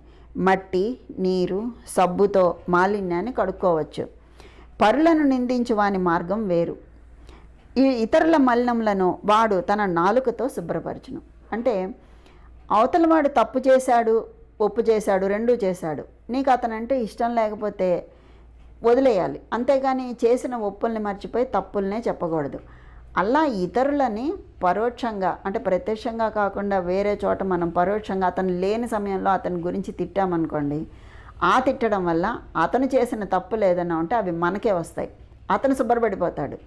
మట్టి, నీరు, సబ్బుతో మాలిన్యాన్ని కడుక్కోవచ్చు. పరులను నిందించు వాని మార్గం వేరు. ఈ ఇతరుల మలినములను వాడు తన నాలుకతో శుభ్రపరచును. అంటే అవతల వాడు తప్పు చేశాడు, ఒప్పు చేశాడు, రెండూ చేశాడు, నీకు అతనంటే ఇష్టం లేకపోతే వదిలేయాలి. అంతేగాని చేసిన ఒప్పుల్ని మర్చిపోయి తప్పుల్నే చెప్పకూడదు. అలా ఇతరులని పరోక్షంగా, అంటే ప్రత్యక్షంగా కాకుండా వేరే చోట మనం పరోక్షంగా అతను లేని సమయంలో అతని గురించి తిట్టామనుకోండి, ఆ తిట్టడం వల్ల అతను చేసిన తప్పులు ఏదైనా ఉంటే అవి మనకే వస్తాయి. అతను శుభ్రపడిపోతాడు,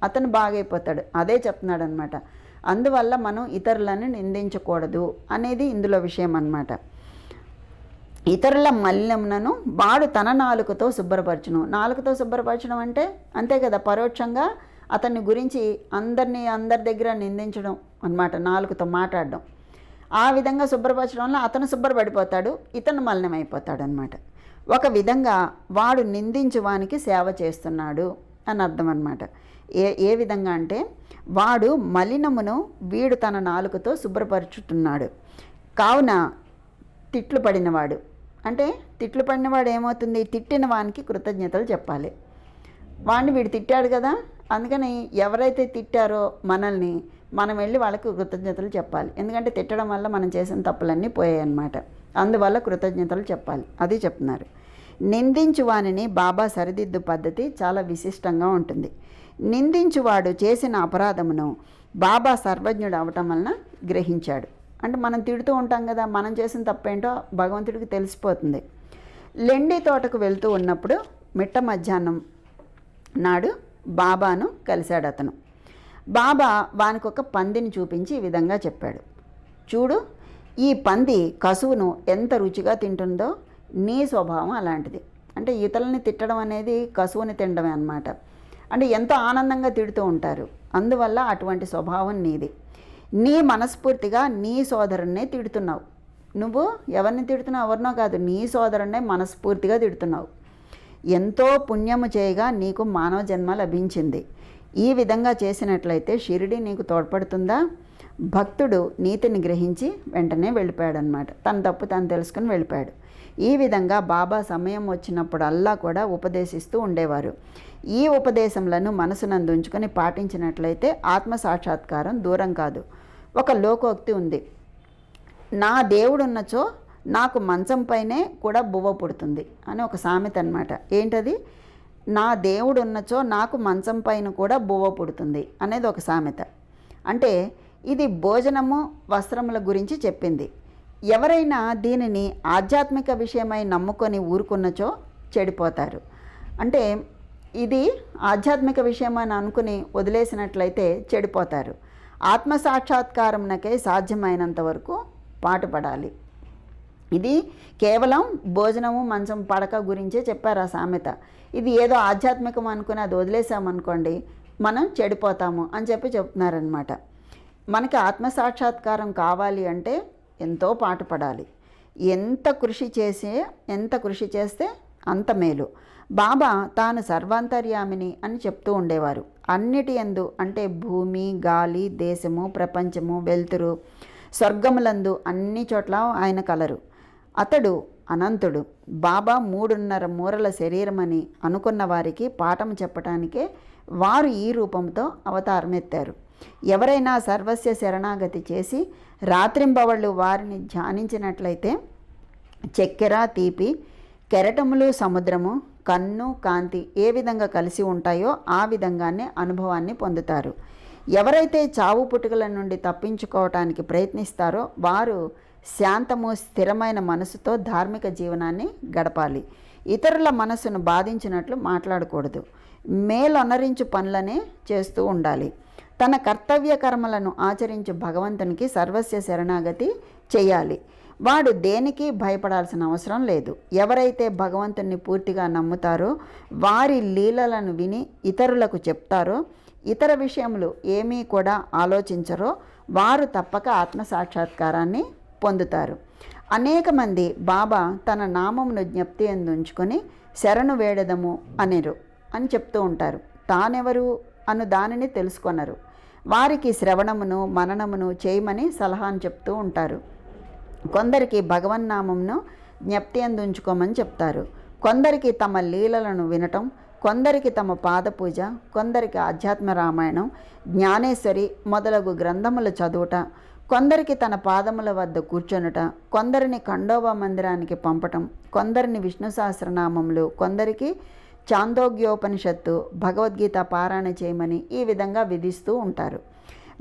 అతను బాగైపోతాడు. అదే చెప్తున్నాడు అనమాట. అందువల్ల మనం ఇతరులను నిందించకూడదు అనేది ఇందులో విషయం అన్నమాట. ఇతరుల మలినములను వాడు తన నాలుకతో శుభ్రపరచును. నాలుకతో శుభ్రపరచడం అంటే అంతే కదా, పరోక్షంగా అతన్ని గురించి అందరి దగ్గర నిందించడం అన్నమాట, నాలుకతో మాట్లాడడం. ఆ విధంగా శుభ్రపరచడం వల్ల అతను శుభ్రపడిపోతాడు, ఇతను మలినమైపోతాడు అనమాట. ఒక విధంగా వాడు నిందించువానికి సేవ చేస్తున్నాడు అని అర్థం అనమాట. ఏ విధంగా అంటే వాడు మలినమును వీడు తన నాలుకతో శుభ్రపరుచుతున్నాడు. కావున తిట్లు పడినవాడు, అంటే తిట్లు పడినవాడు ఏమవుతుంది, తిట్టిన వానికి కృతజ్ఞతలు చెప్పాలి. వాడిని వీడు తిట్టాడు కదా, అందుకని ఎవరైతే తిట్టారో మనల్ని, మనం వెళ్ళి వాళ్ళకి కృతజ్ఞతలు చెప్పాలి. ఎందుకంటే తిట్టడం వల్ల మనం చేసిన తప్పులన్నీ పోయాయి అన్నమాట. అందువల్ల కృతజ్ఞతలు చెప్పాలి. అది చెప్తున్నారు. నిందించు వానిని బాబా సరిదిద్దు పద్ధతి చాలా విశిష్టంగా ఉంటుంది. నిందించువాడు చేసిన అపరాధమును బాబా సర్వజ్ఞుడు అవటం వలన గ్రహించాడు. అంటే మనం తిడుతూ ఉంటాం కదా, మనం చేసిన తప్పేంటో భగవంతుడికి తెలిసిపోతుంది. లెండి తోటకు వెళ్తూ ఉన్నప్పుడు మిట్ట మధ్యాహ్నం నాడు బాబాను కలిశాడు అతను. బాబా వానికి ఒక పందిని చూపించి ఈ విధంగా చెప్పాడు. చూడు, ఈ పంది కసువును ఎంత రుచిగా తింటుందో, నీ స్వభావం అలాంటిది. అంటే ఇతరులని తిట్టడం అనేది కసువుని తినడమే అన్నమాట. అంటే ఎంతో ఆనందంగా తిడుతూ ఉంటారు, అందువల్ల అటువంటి స్వభావం నీది. నీ మనస్ఫూర్తిగా నీ సోదరుణ్ణే తిడుతున్నావు. నువ్వు ఎవరిని తిడుతున్నావు, ఎవరినో కాదు, నీ సోదరుణ్ణే మనస్ఫూర్తిగా తిడుతున్నావు. ఎంతో పుణ్యము చేయగా నీకు మానవ జన్మ లభించింది. ఈ విధంగా చేసినట్లయితే షిరిడి నీకు తోడ్పడుతుందా? భక్తుడు నీతిని గ్రహించి వెంటనే వెళ్ళిపోయాడు అనమాట. తన తప్పు తను తెలుసుకుని వెళ్ళిపోయాడు. ఈ విధంగా బాబా సమయం వచ్చినప్పుడల్లా కూడా ఉపదేశిస్తూ ఉండేవారు. ఈ ఉపదేశములను మనసునందు ఉంచుకొని పాటించినట్లయితే ఆత్మ సాక్షాత్కారం దూరం కాదు. ఒక లోకోక్తి ఉంది, నా దేవుడున్నచో నాకు మంచంపైనే కూడా బువ్వ పుడుతుంది అని ఒక సామెత అన్నమాట. ఏంటది? నా దేవుడు ఉన్నచో నాకు మంచం పైన కూడా బువ్వ పుడుతుంది అనేది ఒక సామెత. అంటే ఇది భోజనము, వస్త్రముల గురించి చెప్పింది. ఎవరైనా దీనిని ఆధ్యాత్మిక విషయమై నమ్ముకొని ఊరుకున్నచో చెడిపోతారు. అంటే ఇది ఆధ్యాత్మిక విషయం అని అనుకుని వదిలేసినట్లయితే చెడిపోతారు. ఆత్మసాక్షాత్కారంనకై సాధ్యమైనంత వరకు పాటుపడాలి. ఇది కేవలం భోజనము, మంచం, పడక గురించే చెప్పారు ఆ సామెత. ఇది ఏదో ఆధ్యాత్మికం అనుకుని అది వదిలేసామనుకోండి, మనం చెడిపోతాము అని చెప్తున్నారనమాట. మనకి ఆత్మసాక్షాత్కారం కావాలి అంటే ఎంతో పాటుపడాలి. ఎంత కృషి చేస్తే అంత మేలు. బాబా తాను సర్వాంతర్యామిని అని చెప్తూ ఉండేవారు. అన్నిటి యందు అంటే భూమి, గాలి, దేశము, ప్రపంచము, వెలుతురు, స్వర్గములందు అన్ని చోట్ల ఆయన కలరు. అతడు అనంతుడు. బాబా 3.5 మూరల శరీరమని అనుకున్న వారికి పాఠం చెప్పటానికే వారు ఈ రూపంతో అవతారం ఎత్తారు. ఎవరైనా సర్వస్య శరణాగతి చేసి రాత్రింబవళ్ళు వారిని ధ్యానించినట్లయితే చక్కెర, తీపి, కెరటములు, సముద్రము, కన్ను, కాంతి ఏ విధంగా కలిసి ఉంటాయో ఆ విధంగానే అనుభవాన్ని పొందుతారు. ఎవరైతే చావు పుట్టుకల నుండి తప్పించుకోవటానికి ప్రయత్నిస్తారో వారు శాంతము, స్థిరమైన మనసుతో ధార్మిక జీవనాన్ని గడపాలి. ఇతరుల మనసును బాధించినట్లు మాట్లాడకూడదు. మేలొనరించు పనులనే చేస్తూ ఉండాలి. తన కర్తవ్య కర్మలను ఆచరించు భగవంతునికి సర్వస్య శరణాగతి చేయాలి. వాడు దేనికి భయపడాల్సిన అవసరం లేదు. ఎవరైతే భగవంతుని పూర్తిగా నమ్ముతారో, వారి లీలలను విని ఇతరులకు చెప్తారో, ఇతర విషయములు ఏమీ కూడా ఆలోచించరో, వారు తప్పక ఆత్మసాక్షాత్కారాన్ని పొందుతారు. అనేక మంది బాబా తన నామమును జ్ఞప్తి ఉంచుకొని శరణు వేడదము అనేరు అని చెప్తూ ఉంటారు. తానెవరు అను దానిని తెలుసుకొనరు. వారికి శ్రవణమును, మననమును చేయమని సలహాను చెప్తూ ఉంటారు. కొందరికి భగవన్నామంను జ్ఞప్తి ఉంచుకోమని చెప్తారు. కొందరికి తమ లీలలను వినటం, కొందరికి తమ పాదపూజ, కొందరికి ఆధ్యాత్మ రామాయణం, జ్ఞానేశ్వరి మొదలగు గ్రంథములు చదువుట, కొందరికి తన పాదముల వద్ద కూర్చొనుట, కొందరిని ఖండోబా మందిరానికి పంపటం, కొందరిని విష్ణు సహస్రనామములు, కొందరికి చాందోగ్యోపనిషత్తు, భగవద్గీత పారాయణ చేయమని ఈ విధంగా విధిస్తూ ఉంటారు.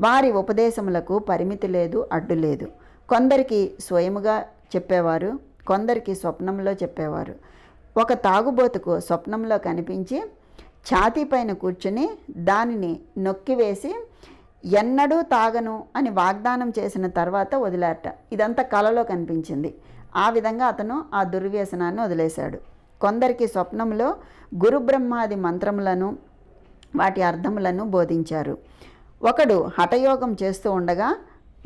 వారి ఉపదేశములకు పరిమితి లేదు, అడ్డు లేదు. కొందరికి స్వయముగా చెప్పేవారు, కొందరికి స్వప్నంలో చెప్పేవారు. ఒక తాగుబోతుకు స్వప్నంలో కనిపించి ఛాతీపైన కూర్చుని దానిని నొక్కివేసి ఎన్నడూ తాగను అని వాగ్దానం చేసిన తర్వాత వదిలారట. ఇదంతా కలలో కనిపించింది. ఆ విధంగా అతను ఆ దుర్వ్యసనాన్ని వదిలేశాడు. కొందరికి స్వప్నంలో గురుబ్రహ్మాది మంత్రములను, వాటి అర్థములను బోధించారు. ఒకడు హఠయోగం చేస్తూ ఉండగా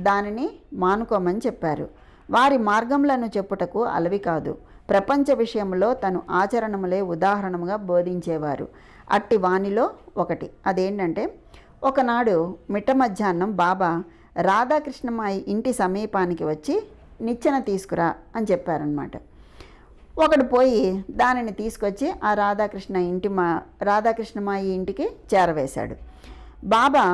దానిని మానుకోమని చెప్పారు. వారి మార్గములను చెప్పుటకు అలవి కాదు. ప్రపంచ విషయంలో తను ఆచరణములే ఉదాహరణముగా బోధించేవారు. అట్టి వానిలో ఒకటి అదేంటంటే, ఒకనాడు మిట్ట మధ్యాహ్నం బాబా రాధాకృష్ణమాయి ఇంటి సమీపానికి వచ్చి నిచ్చెన తీసుకురా అని చెప్పారనమాట. ఒకడు పోయి దానిని తీసుకొచ్చి ఆ రాధాకృష్ణమాయి ఇంటికి చేరవేశాడు. బాబా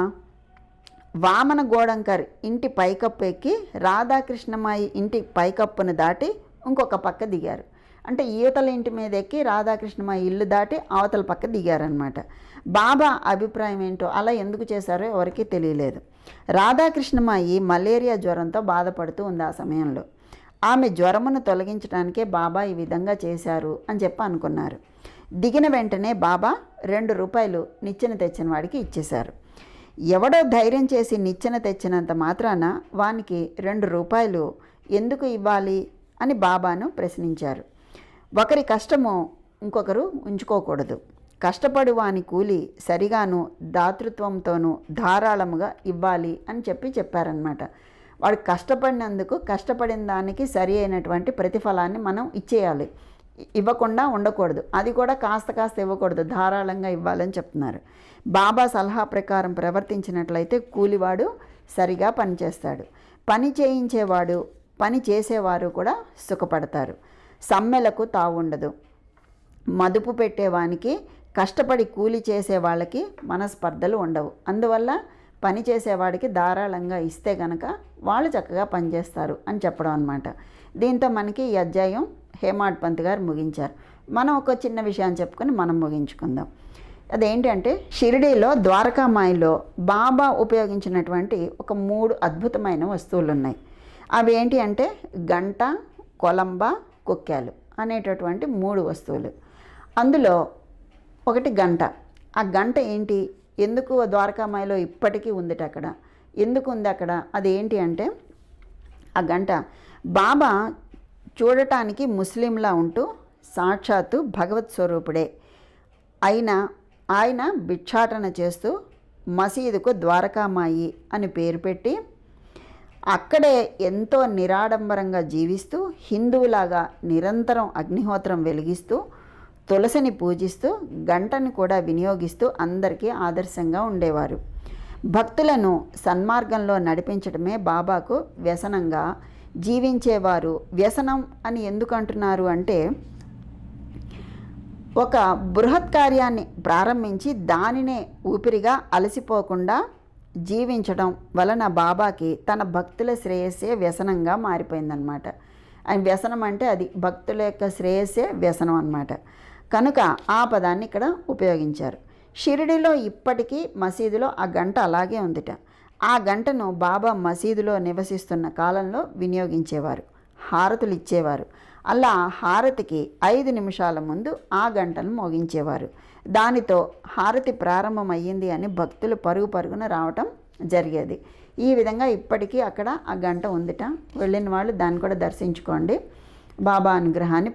వామన గోడంకర్ ఇంటి పైకప్పు ఎక్కి రాధాకృష్ణమాయి ఇంటి పైకప్పును దాటి ఇంకొక పక్క దిగారు. అంటే యువతల ఇంటి మీద ఎక్కి రాధాకృష్ణమాయి ఇల్లు దాటి అవతల పక్క దిగారనమాట. బాబా అభిప్రాయం ఏంటో, అలా ఎందుకు చేశారో ఎవరికీ తెలియలేదు. రాధాకృష్ణమాయి మలేరియా జ్వరంతో బాధపడుతూ ఉంది ఆ సమయంలో. ఆమె జ్వరమును తొలగించడానికే బాబా ఈ విధంగా చేశారు అని చెప్పి అనుకున్నారు. దిగిన వెంటనే బాబా 2 రూపాయలు నిచ్చెన తెచ్చిన వాడికి ఇచ్చేశారు. ఎవడో ధైర్యం చేసి నిచ్చెన తెచ్చినంత మాత్రాన వానికి 2 రూపాయలు ఎందుకు ఇవ్వాలి అని బాబాను ప్రశ్నించారు. ఒకరి కష్టము ఇంకొకరు ఉంచుకోకూడదు. కష్టపడి వాని కూలి సరిగాను దాతృత్వంతోనూ ధారాళముగా ఇవ్వాలి అని చెప్పారనమాట. వాడు కష్టపడినందుకు కష్టపడిన దానికి సరి అయినటువంటి ప్రతిఫలాన్ని మనం ఇచ్చేయాలి, ఇవ్వకుండా ఉండకూడదు. అది కూడా కాస్త ఇవ్వకూడదు, ధారాళంగా ఇవ్వాలని చెప్తున్నారు. బాబా సలహా ప్రకారం ప్రవర్తించినట్లయితే కూలివాడు సరిగా పనిచేస్తాడు. పని చేయించేవాడు, పని చేసేవారు కూడా సుఖపడతారు. సమ్మెలకు తావుండదు. మదుపు పెట్టేవానికి, కష్టపడి కూలి చేసే వాళ్ళకి మనస్పర్ధలు ఉండవు. అందువల్ల పని చేసేవాడికి ధారాళంగా ఇస్తే గనక వాళ్ళు చక్కగా పనిచేస్తారు అని చెప్పడం అనమాట. దీంతో మనకి ఈ అధ్యాయం హేమాడ్ పంత్ గారు ముగించారు. మనం ఒక చిన్న విషయాన్ని చెప్పుకొని మనం ముగించుకుందాం. అదేంటంటే, షిరిడీలో ద్వారకామాయిలో బాబా ఉపయోగించినటువంటి ఒక 3 అద్భుతమైన వస్తువులు ఉన్నాయి. అవి ఏంటి అంటే గంట, కొలంబ, కొక్కాలు అనేటటువంటి 3 వస్తువులు. అందులో ఒకటి గంట. ఆ గంట ఏంటి, ఎందుకు ద్వారకామాయిలో ఇప్పటికీ ఉందిట అక్కడ, ఎందుకు ఉంది అక్కడ, అదేంటి అంటే, ఆ గంట బాబా చూడటానికి ముస్లింలా ఉంటూ సాక్షాత్తు భగవత్ స్వరూపుడే అయినా ఆయన భిక్షాటన చేస్తూ మసీదుకు ద్వారకామాయి అని పేరు పెట్టి అక్కడే ఎంతో నిరాడంబరంగా జీవిస్తూ హిందువులాగా నిరంతరం అగ్నిహోత్రం వెలిగిస్తూ తులసిని పూజిస్తూ గంటను కూడా వినియోగిస్తూ అందరికీ ఆదర్శంగా ఉండేవారు. భక్తులను సన్మార్గంలో నడిపించడమే బాబాకు వ్యసనంగా జీవించేవారు. వ్యసనం అని ఎందుకు అంటున్నారు అంటే, ఒక బృహత్ కార్యాన్ని ప్రారంభించి దానినే ఊపిరిగా అలసిపోకుండా జీవించడం వలన బాబాకి తన భక్తుల శ్రేయస్సే వ్యసనంగా మారిపోయిందనమాట. ఆయన వ్యసనం అంటే అది భక్తుల యొక్క శ్రేయస్సే వ్యసనం అన్నమాట. కనుక ఆ పదాన్ని ఇక్కడ ఉపయోగించారు. షిరిడిలో ఇప్పటికీ మసీదులో ఆ గంట అలాగే ఉందిట. ఆ గంటను బాబా మసీదులో నివసిస్తున్న కాలంలో వినియోగించేవారు, హారతులు ఇచ్చేవారు. అలా హారతికి 5 నిమిషాల ముందు ఆ గంటను మోగించేవారు. దానితో హారతి ప్రారంభమయ్యింది అని భక్తులు పరుగు పరుగున రావటం జరిగేది. ఈ విధంగా ఇప్పటికీ అక్కడ ఆ గంట ఉందిట. వెళ్ళిన వాళ్ళు దాన్ని కూడా దర్శించుకోండి, బాబా అనుగ్రహాన్ని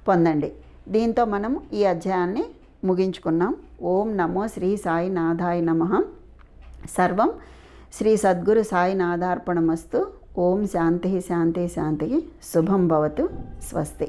పొందండి. దీంతో మనం ఈ అధ్యాయాన్ని ముగించుకున్నాం. ఓం నమో శ్రీ సాయినాథాయ నమః. సర్వం శ్రీ సద్గురు సాయినాథార్పణమస్తు. ఓం శాంతి శాంతి శాంతి. శుభం భవతు. స్వస్తి.